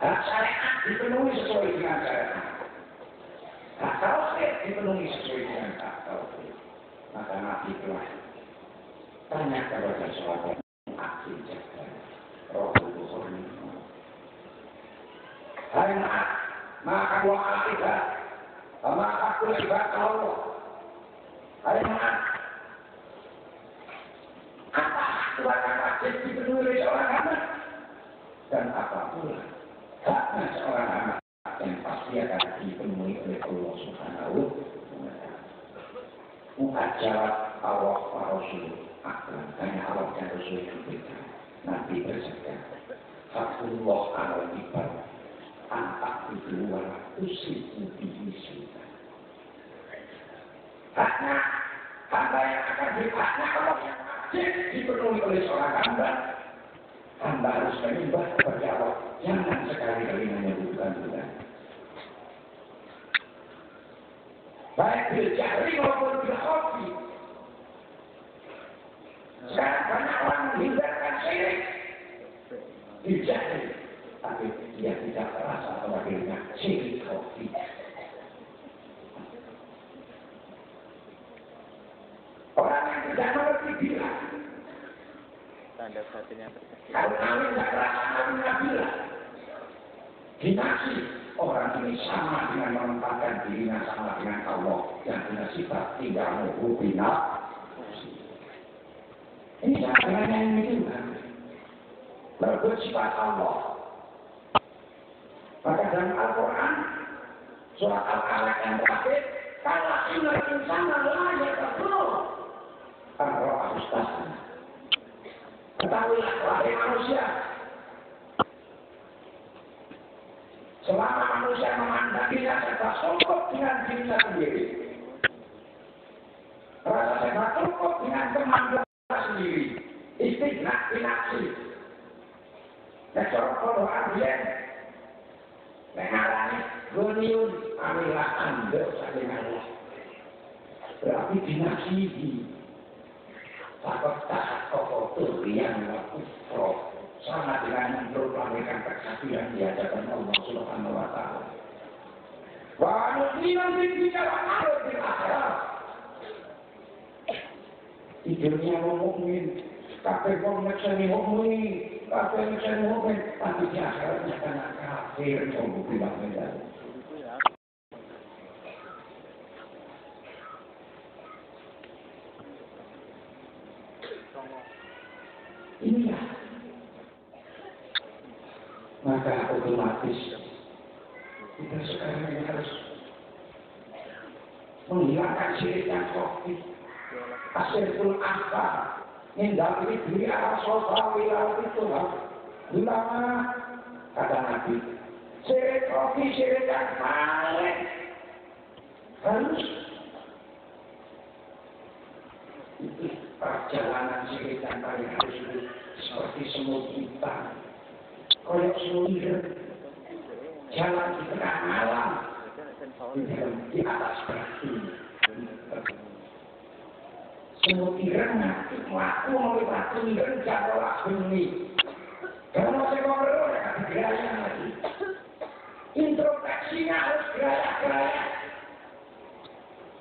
Hak syariat dipenuhi sesuai dengan syariat. Hak tauhid dipenuhi sesuai dengan hak tauhid. Maka Nabi telah tanya kepada sahabat Abu Jahal, Rasulullah. Hai maaf, maka wa akidah, maka aku ibadah Allah. Hai maaf, apa kewajiban wajib dipenuhi seorang hamba dan apa pula haknya seorang hamba yang pasti akan dipenuhi oleh Allah Subhanahu wa Ta'ala. Muka jawab Allah wa Rasul akram, hanya Allah dan Rasul yang berbeda. Nabi bersabda, Fakullah al-Ibar antak itu wala usiku dihisita. Haknya hamba yang akan dihaknya Allah yang wajib dipenuhi oleh seorang hamba. Hamba harus menyembah kepada Allah. Jangan sekali-kali menyebutkan Tuhan. Baik berjari maupun berhobi. Sekarang banyak orang menghindarkan syirik. Berjari. Tapi dia tidak terasa sebagainya syirik hobi. Orang yang tidak mengerti bilang. Tanda satunya terkecil. Kalau kami tidak terasa kami bilang. Dinasti orang ini sama dengan menempatkan dirinya sama dengan Allah yang punya sifat tidak mubina. Ini sama dengan yang ini juga. Merebut sifat Allah. Maka dalam Al-Quran surat Al-Alaq yang terakhir, kalau ingat insana layak betul, Allah Ustaz. Ketahuilah wahai manusia, selama manusia memandang dirinya serba cukup dengan dirinya sendiri, rasa serba cukup dengan kemampuan sendiri, istighna binafsi, necorok kodoh arjen, mengalami goniun, amilah anda saling Allah. Berarti binafsi takut tak kotor yang wakufro. Sama dengan memproklamirkan kesaksian di hadapan Allah Subhanahu wa taala. Wa nu'minu billahi wa bil akhirat. Idulnya mukmin, kafir mukmin, kafir mukmin, tapi di akhiratnya kena kafir untuk bilang benar. Inilah. Maka otomatis kita sekarang ini harus menghilangkan syirik yang kopi, asirul akbar, hindari diri arah sofa wilayah itu lah. Ulama kata Nabi, syirik kopi, syirik yang paling harus itu perjalanan syirik yang paling harus itu seperti semut hitam. Koyok sumber jalan di tengah malam di atas batu. Semut ireng waktu melewati ireng jadwal bunyi. Kalau saya ngobrol ya kan gaya lagi. Introspeksinya harus gaya-gaya.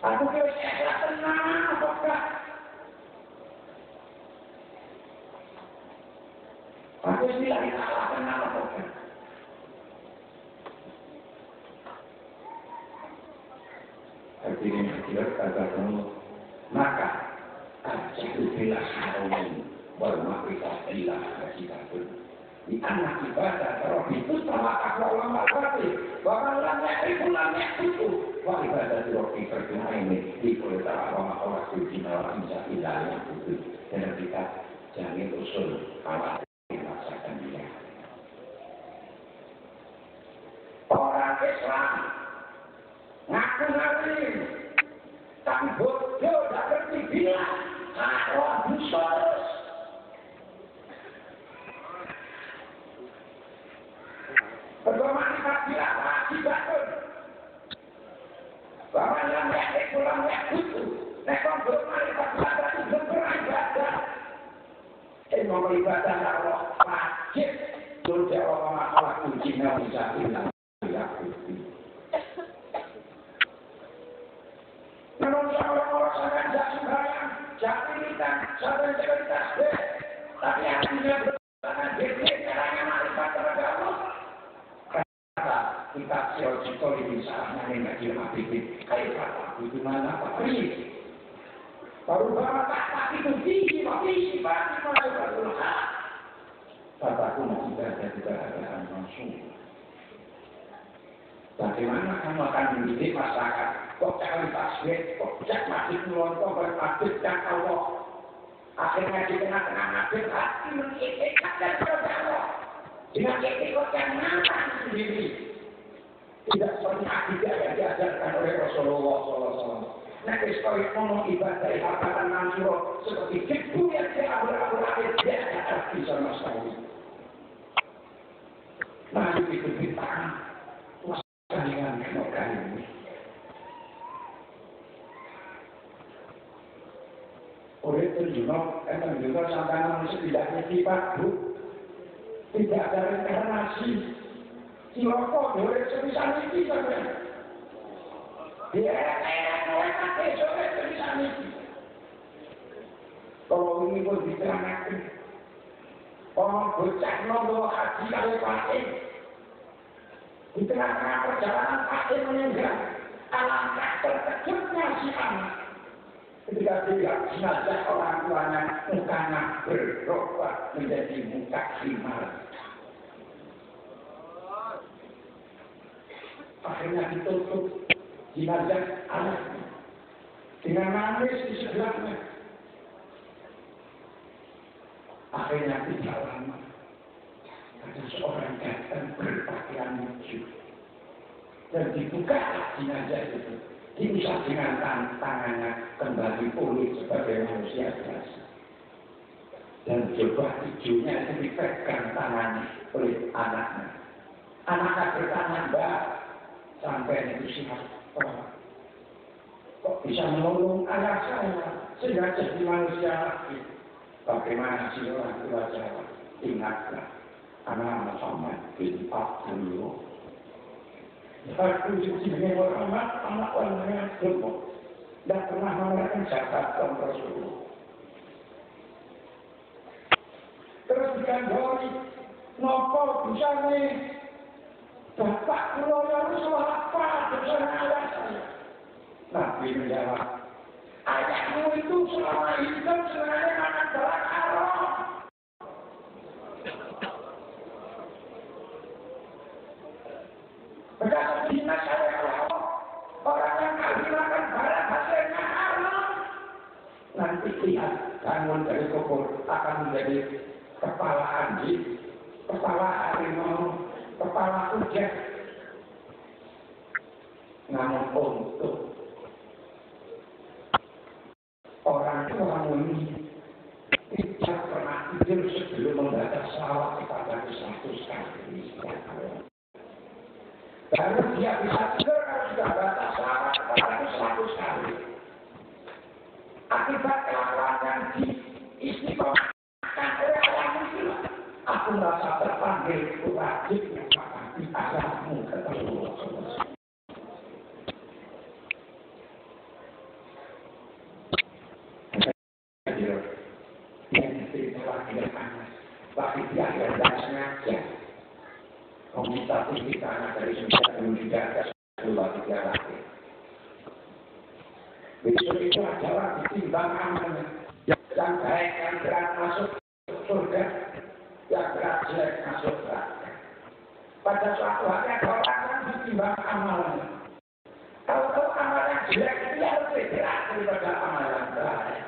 Aku kira saya tenang apakah? Aku bilang salah kenapa bukan? Hadirin hadirat kata kamu, maka ajadu bila harum bermakrifat ilah hajidatun. Di anak ibadah terhadap itu sama akal ulama berarti bahwa lamanya itu wah ibadah terhadap percuma ini di kuliah ulama orang suci nalar insya Allah yang itu dan kita jangan usul awal. Orang Islam ngaku-ngaku tapi bodoh tak ngerti bilang orang busos. Bermanfaat bilang wajib betul. Bahwa yang yakin pulang butuh. Nekong bermanfaat berarti beribadah. Mau beribadah Allah wajib. Turut jawab masalah kuncinya bisa hilang. Namun orang-orang sangat tidak sembahyang, jahilitan, sampai cerita tapi hatinya bertangan diri, caranya marifat terhadap Allah. Kata kita siol-cito ini saatnya mengaji mabibit, kayak kata itu mana Pak Pri? Baru bawa tak itu tinggi, pasti masuk berdoa. Kataku masih ada keadaan langsung. Bagaimana kamu akan mendidik masyarakat? Kok cari tasbih, kok cek masjid melontok bermasjid dan Allah. Akhirnya di tengah-tengah masjid hati mengitikkan dan berdoa. Dengan itikot yang nyaman sendiri. Tidak seperti akidah yang diajarkan oleh Rasulullah SAW. Nanti sekali ngomong ibadah ibadatan mansur seperti jibu yang diabur-abur-abur dia tidak bisa sama sekali. Nah itu bintang. Dengan kenokan ini. Oleh itu juga sampai manusia tidak sifat bu, tidak ada reinkarnasi. Si rokok boleh sebisa ini sampai. Dia mereka besok sebisa ini. Kalau ini pun diterangkan, orang bocah nombor haji kalau pakai. Di tengah-tengah perjalanan akhir meninggal. Alangkah terkejutnya si anak. Ketika dia jenazah orang tuanya, mukanya berubah menjadi muka himar. Akhirnya ditutup jenazah anaknya dengan nangis di sebelahnya. Akhirnya tidak lama ada seorang datang berpakaian lucu dan dibuka jenazah itu, diusap dengan tangannya kembali pulih sebagai manusia biasa. Dan jubah hijaunya itu dipegang tangannya oleh anaknya. Anaknya bertanya, Mbak, sampai itu siapa? Kok bisa menolong ayah saya sehingga jadi manusia lagi? Bagaimana sih orang tua Jawa? Ingatlah, anak Muhammad bin Abdullah. Aku sebenarnya Muhammad, anak orangnya gemuk. Tidak pernah menggunakan jabatan Rasulullah. Terus dikandori, nopo bisa nih, Bapak Kuloyo Rasulullah apa bersama ayah saya? Nabi menjawab, ayahmu itu selama hidup sebenarnya makan barang haram. Bekas dinas saya Allah, orang yang kali makan barang hasilnya haram. Nanti lihat, bangun dari kubur akan menjadi kepala anjing, kepala harimau, kepala kuda. Namun untuk orang tua ini tidak pernah tidur sebelum membaca salawat kepada 100 kali. Baru dia bisa tidur kalau sudah baca salawat kepada 100 kali. Akibat kelakuan yang diistiqomahkan oleh orang itu, aku merasa terpanggil wajib mengabdi agamamu kata Rasulullah. Tapi dia tidak sengaja meminta anak dari sejarah yang tidak ada keluar tiga lagi. Besok itu adalah ditimbang amalnya. Yang baik yang berat masuk surga, yang berat jelek masuk neraka. Pada suatu hari ada orang yang ditimbang amalnya. Kalau amal yang jelek itu harus bergerak daripada amal yang baik.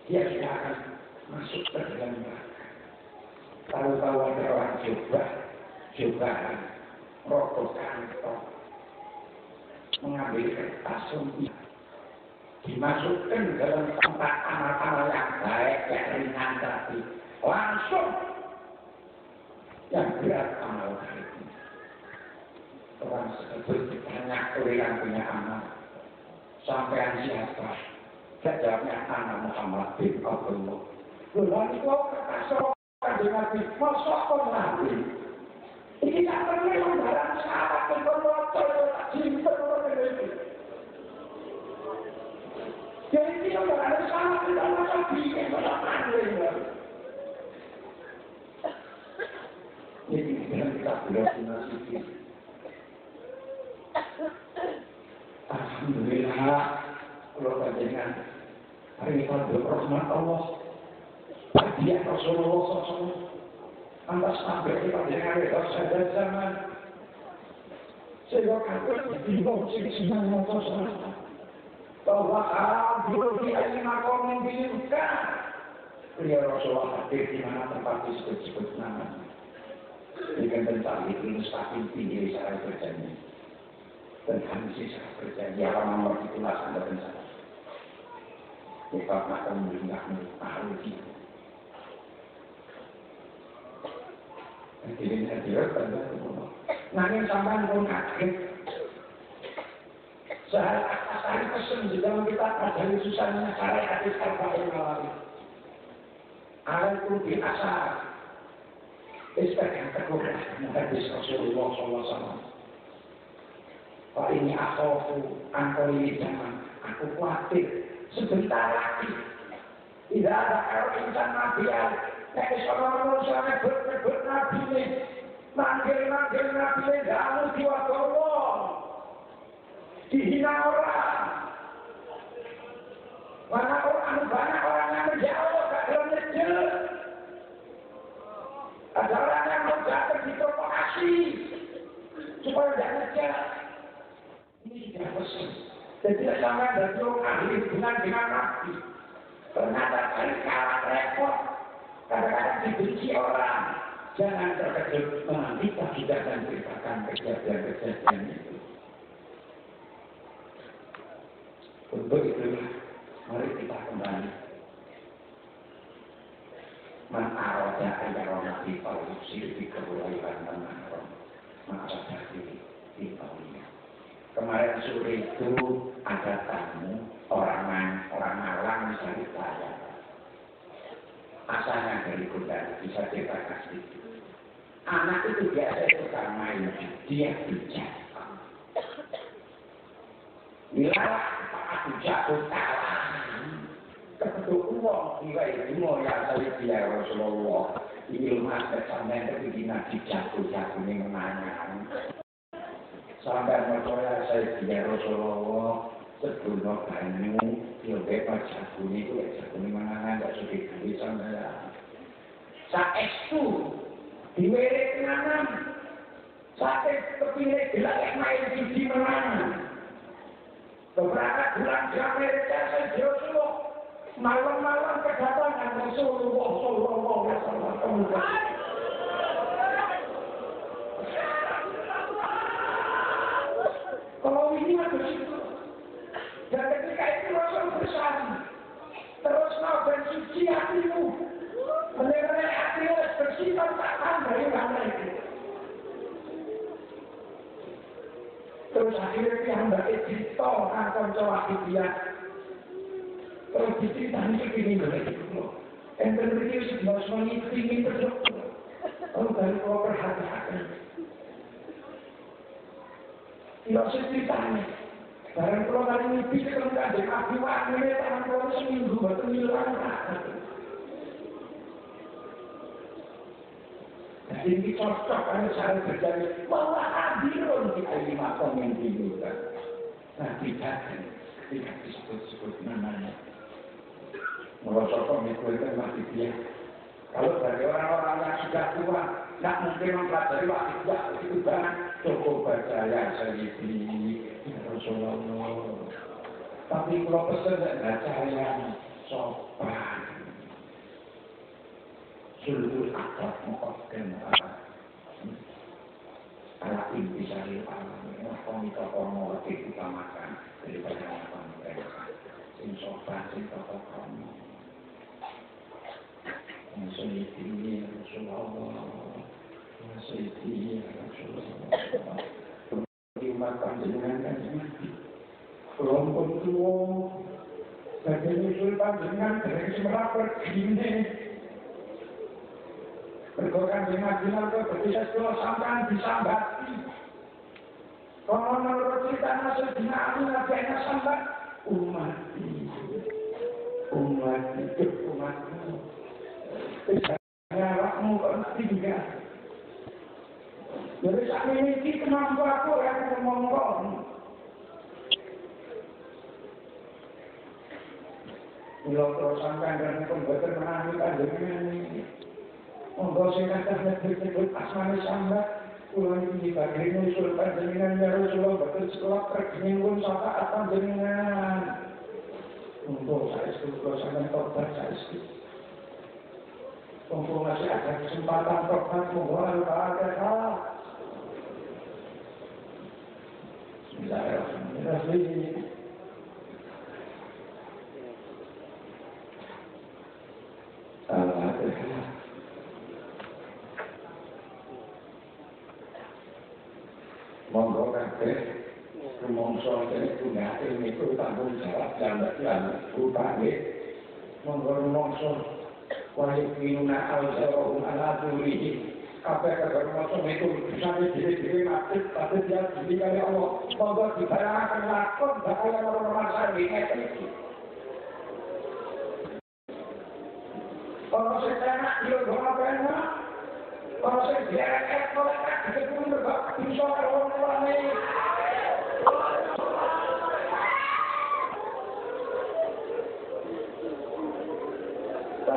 Dia tidak akan masuk ke dalam neraka. Tahu-tahu ada orang coba rokok kantong, mengambil kertas sumpah, dimasukkan dalam tempat amal-amal yang baik, yang ringan tadi, langsung yang berat amal itu. Orang tersebut ditanya oleh yang punya amal, sampean siapa? Jawabnya anak Muhammad bin Abdullah. Lalu itu kertas rokok dengan masuk ke Nabi. Ini tak perlu lembaran sahabat yang bermotor, tak simpen orang itu. Jadi ini lembaran sahabat tidak masa bikin berlapan. Ini kita belajar nasib. Alhamdulillah, kalau dengan hari ini rahmat Allah. Dia Rasulullah SAW. Antas sampai kita dengan saja zaman. Sehingga kata bingung senang motor salah. Bahwa dulu dia makom membingungkan. Beliau Rasulullah hadir di mana tempat disebut-sebut namanya. Dengan tentang itu mustahil tinggi saya berjanji. Dan kami saya berjanji apa nomor itulah anda bersama. Kita akan melindahmu ahli kita. Jadi hadir pada semua. Nanti sampai pun kaget. Sehari pesen di dalam kita pelajari susahnya cara hadis arba'in nawawi. Ada pun di asal. Sebagian terkumpul hadis Rasulullah SAW. Pak ini aku ini zaman aku khawatir sebentar lagi tidak ada kalau insan Nabi Nek seorang manusia nebut Nabi ini manggil-manggil nabi dalu diwadowo, dihina orang. Banyak orang yang menjauh, gak ada nyejel. Ada orang yang mau jatuh di provokasi supaya tidak nyejel. Ini sudah pesan. Jadi sama dari orang ahli dengan nabi. Ternyata kali kalah repot. Kadang-kadang dibenci orang. Jangan terkejut kita tidak akan ceritakan kejadian-kejadian itu. Untuk itulah, mari kita kembali. Man arada ayarona di pausir di kebulaian menarong. Maka dari Italia. Kemarin sore itu ada tamu orang Malang misalnya saya. Asalnya dari Kendal, bisa kita kasih. Anak itu biasa suka main, dia bijak. Bila aku jatuh kalah, kebetulan uang nilai ilmu yang saya dia Rasulullah. Ilmu sampai tapi nabi jatuh ini menanyakan. Sampai percaya saya dia Rasulullah. Sebelum banyu, dia bebas jatuh itu menanyakan tak sudah beli sama saya. Saat itu diwerik nanam, saat kepilih gelap main di menanam. Beberapa bulan di Amerika saya Joshua malam-malam kedatangan Rasulullah Sallallahu Alaihi Wasallam. Kalau ini ada situ, dan ketika itu Rasul bersama, terus mau bersuci hatimu, menerima hatimu bersifat tak tambah mana itu. Terus akhirnya dia hendak cerita akan cowok dia. Terus diceritani begini begitu. Enten beliau sudah mengikuti berdoa. Oh dari kau perhatian. Tidak ceritanya. Barang kalau kali ini bisa kemudian dengan api tangan kau seminggu betul hilang. Ini cocok kan cara berjaya bahwa hadirun di lima komen juga. Nah tidak disebut namanya. Merosot komen itu masih dia. Kalau dari orang-orang yang sudah tua, tidak mungkin mempelajari waktu itu banget. Cukup baca ya Sayyidi Rasulullah. Tapi kalau pesan tidak baca yang sopan. Sulul akad mengkotkan ala inti syaril alam. Komika komo lebih utamakan daripada apa mereka. Sing sopan, sing toko komo. Sayyidi Rasulullah. Sayyidi Rasulullah. Umat panjenengan kan mati. Kelompok tua. Bagi nyusul panjenengan dari semerah pergini. Bergokan dengan ke berbisa sekolah sampai disambati. Kalau menurut cerita masuk dinami nabianya sambat umat itu umatmu. Misalnya rakmu kok tinggal. Jadi saat ini kemampu aku yang ngomong. Kalau terus sampai dan pembuatan menangani panjenengan ini. Monggo sing kata disebut asmane sambat kula iki dibagi usul panjenengan ya Rasulullah betul sekolah pergenian sapa panjenengan. Monggo saya kula sampeyan tobat saya. Monggo masih ada kesempatan tobat monggo al-Fatihah. Bismillahirrahmanirrahim. Al-Fatihah. Monggo kabeh rumangsa dene gunane niku tanggung jawab lan upane monggo rumangsa wali pinuna al-zawahum ala durihi kabeh rumangsa niku bisa dhewe-dhewe mati tapi dia dikali Allah monggo dibarakan lakon bakal ora masalah iki. Kalau sekarang yo gono Kalau saya direket oleh kaki pun berbak bisa kalau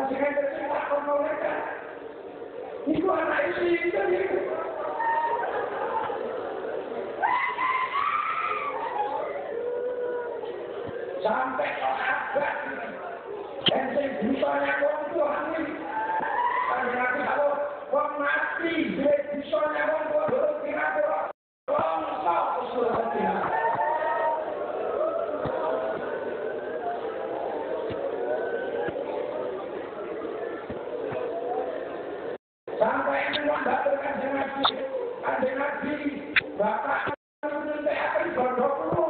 jangan terceritakan mereka. Itu anak istri itu itu. Sampai sahabat dan saya bisanya orang Tuhan ini. Karena kalau orang mati, dia bisanya orang Tuhan belum kira-kira longsor usul hati. Sampai menambahkan kanjeng Nabi, Bapak menentukan akan berdoa.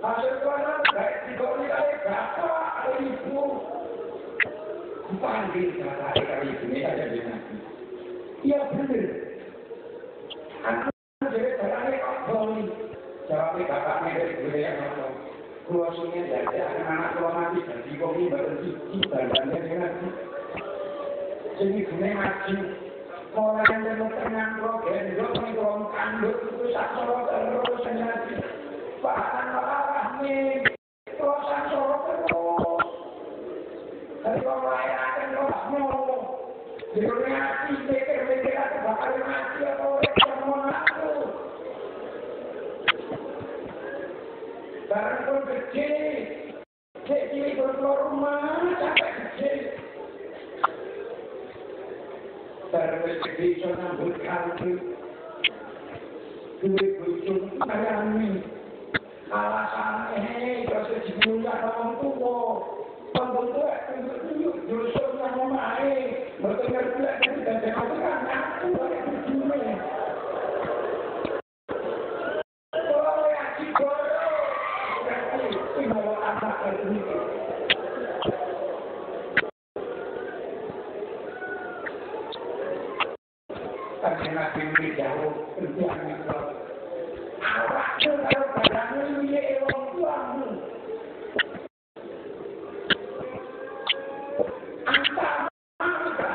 Hasil kanan baik dikoli oleh Bapak atau Ibu. Dipanggil Bapak atau Ibu ini saja dengan Nabi. Iya benar. Anak jadi berani kembali. Jawabnya Bapaknya dari budaya ngomong. Keluarnya jadi anak tua mati dan dikoli berhenti bandangnya dengan Nabi. Jadi gune maju, mulai dari tengah gendong, menggelong kandung, itu saksara terus senjati. Bahkan malah nih, terus saksara terus. Dari mulai akan rohmu, jadi mati, pikir-pikir aku bakal mati atau ketemu aku. Barang pun kecil, kecil berkeluar rumah, sampai kecil. Terus bisa nambut kali duit bujung kayani alasannya terus dibuka orang tua pembentuk tunjuk jurusan yang memakai bertengger-tengger dan jangan aku oleh bujungnya kalau yang ciboro berarti tinggal anak ini karena Nabi jauh kerjaan itu awak kalau barangnya dia orang tuamu antara mereka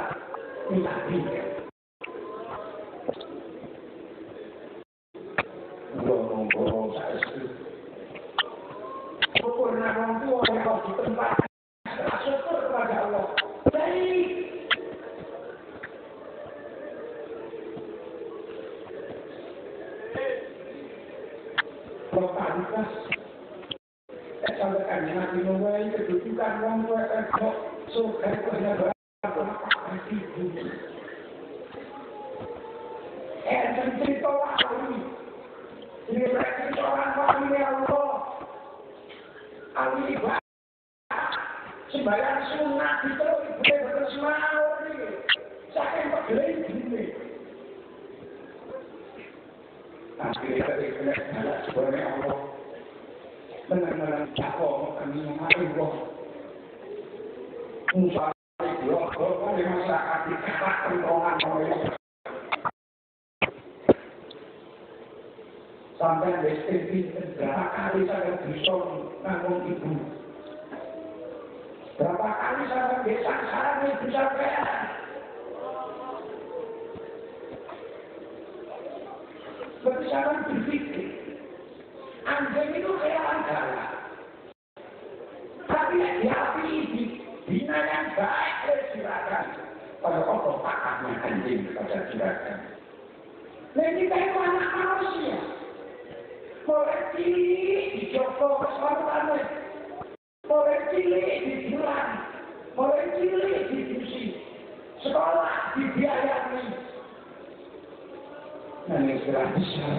Nabi ngomong-ngomong saya itu syukur orang tua yang di tempat syukur kepada Allah baik. Lokalitas sampai Nabi mulai kedudukan orang tua kok surga itu hanya berapa ribu dan cerita wali ini berarti seorang wali Allah ahli ibadah sembahyang sunat itu boleh bersemau ini saking pegel ini tapi dari kelas sebenarnya Allah benar-benar jatuh kami mengalir Allah Musa itu kalau masyarakat dikatakan pentongan oleh sampai besok berapa kali saya bisa nanggung ibu berapa kali saya bisa saran ibu saya berbicara berpikir, anjing itu kayak anggara. Tapi di hati bina yang baik silakan. Kalau Allah pakatnya anjing pada silakan. Nah kita itu anak manusia. Mulai cilik di Joko keselamatan, mulai cilik di bulan, mulai cilik di busi, sekolah dibiayai. Dan yang sudah besar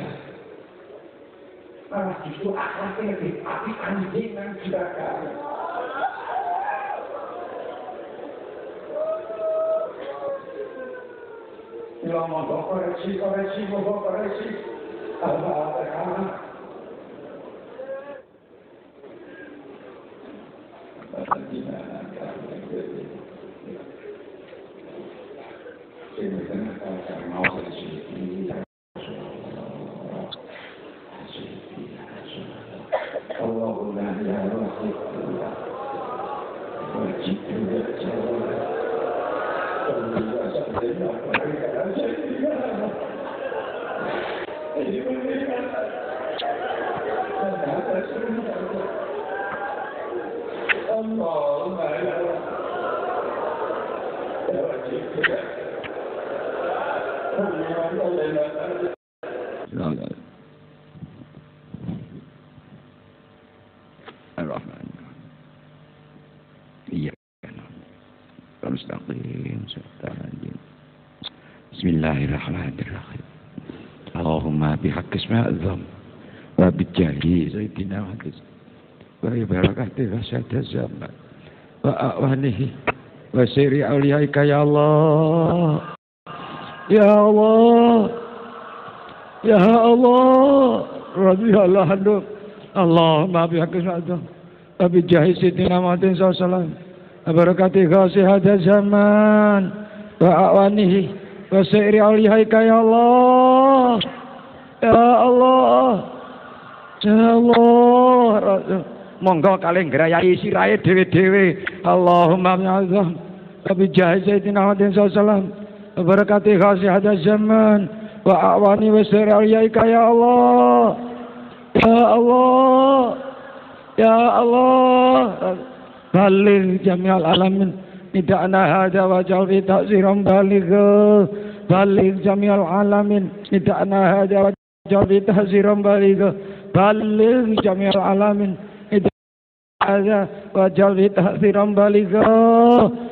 malah justru akhlaknya lebih api anjing dan sudah kaya ya mohon koreksi Allah Allahumma Bismillahirrahmanirrahim. Allahumma bihaq isma azam wa bijahi sayyidina Muhammad wa barakatihi wa syada zaman wa awanihi wa siri awliyaika ya Allah ya Allah ya Allah radhiyallahu anhu. Allahumma bihaq isma azam wa bijahi sayyidina Muhammad sallallahu alaihi wasallam wa barakatihi wa syada zaman wa awanihi wa sa'iri awliyaika ya Allah ya Allah ya Allah. Monggo kalih ngrayai sirahe dhewe-dhewe. Allahumma bi'azam bi jahi sayyidina Muhammad sallallahu alaihi wasallam barakati khasihada zaman wa awani wa sa'iri awliyaika ya Allah ya Allah ya Allah. Baligh jami'al alamin nida'na hada wa jalbi ta'ziram baligha. Baligh jami'al alamin nida'na hada wa jalbi ta'ziram baligha. Baligh jami'al alamin nida'na hada wa jalbi ta'ziram baligha.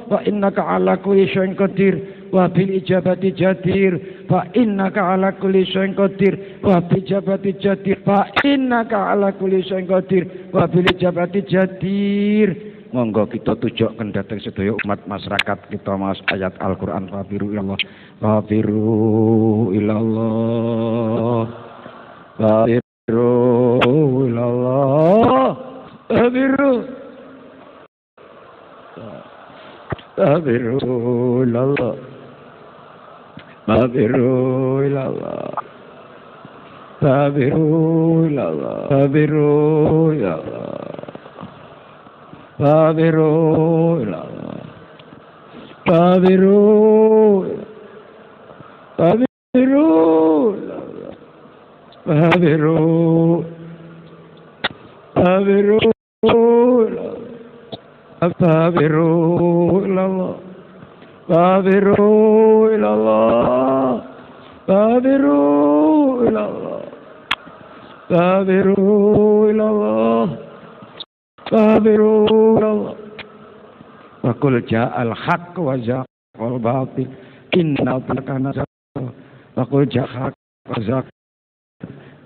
Wa innaka ala kulli syai'in qadir wa bil ijabati jadir. Fa innaka ala kulli syai'in qadir wa bil ijabati jadir. Fa innaka ala kulli syai'in qadir wa bil ijabati jadir. Monggo kita tujokkan dhateng sedaya umat masyarakat kita mas ayat Al-Qur'an fafiru ilallah fafiru ilallah fafiru ilallah fafiru fafiru ilallah fafiru ilallah fafiru ilallah fafiru ilallah Fabiru ilallah Fabiru Fabiru ilallah Fabiru Fabiru ilallah Fabiru ilallah Fabiru ilallah Fabiru ilallah Fabiru ilallah Fabiru Allah wa qul ja'al haqq wa zaqal batil innal batila kana zaqa wa qul ja'al haqq wa zaq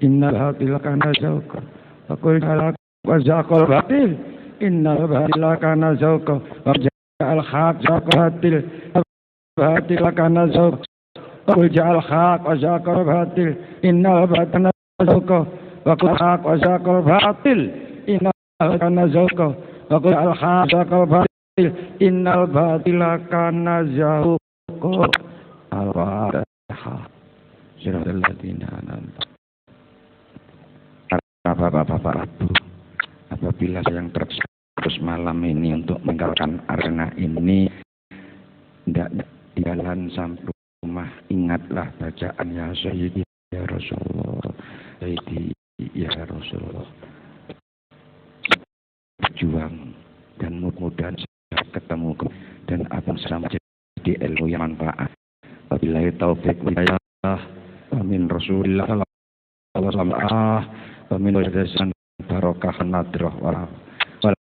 innal batila kana zaqa wa qul ja'al haqq wa zaqal batil innal batila kana zaqa wa ja'al haqq zaqal batil batila kana zaqa wa qul ja'al haqq wa zaqal batil innal batila kana zaqa wa qul haqq wa zaqal batil innal kana zauqa wa qul al-haqqal batil innal batila kana zauqa. Al-Fatihah. Siratal ladzina an'amta. Bapak-bapak Ibu, apabila yang terus malam ini untuk meninggalkan arena ini tidak jalan sampai rumah, ingatlah bacaan ya Sayyidi ya Rasulullah, Sayyidi ya Rasulullah. Berjuang dan mudah-mudahan saya ketemu dan abang selama jadi ilmu yang manfaat. Wabillahi taufiq walhidayah. Amin Rasulillah sallallahu alaihi wa min wajazan barokah nadrah wa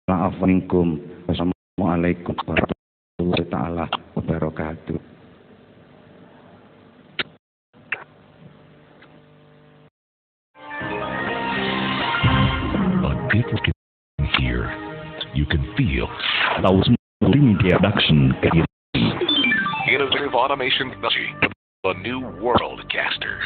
la'afu minkum. Wassalamualaikum warahmatullahi taala wabarakatuh. Here, you can feel those media production. Innovative automation technology, the new worldcaster.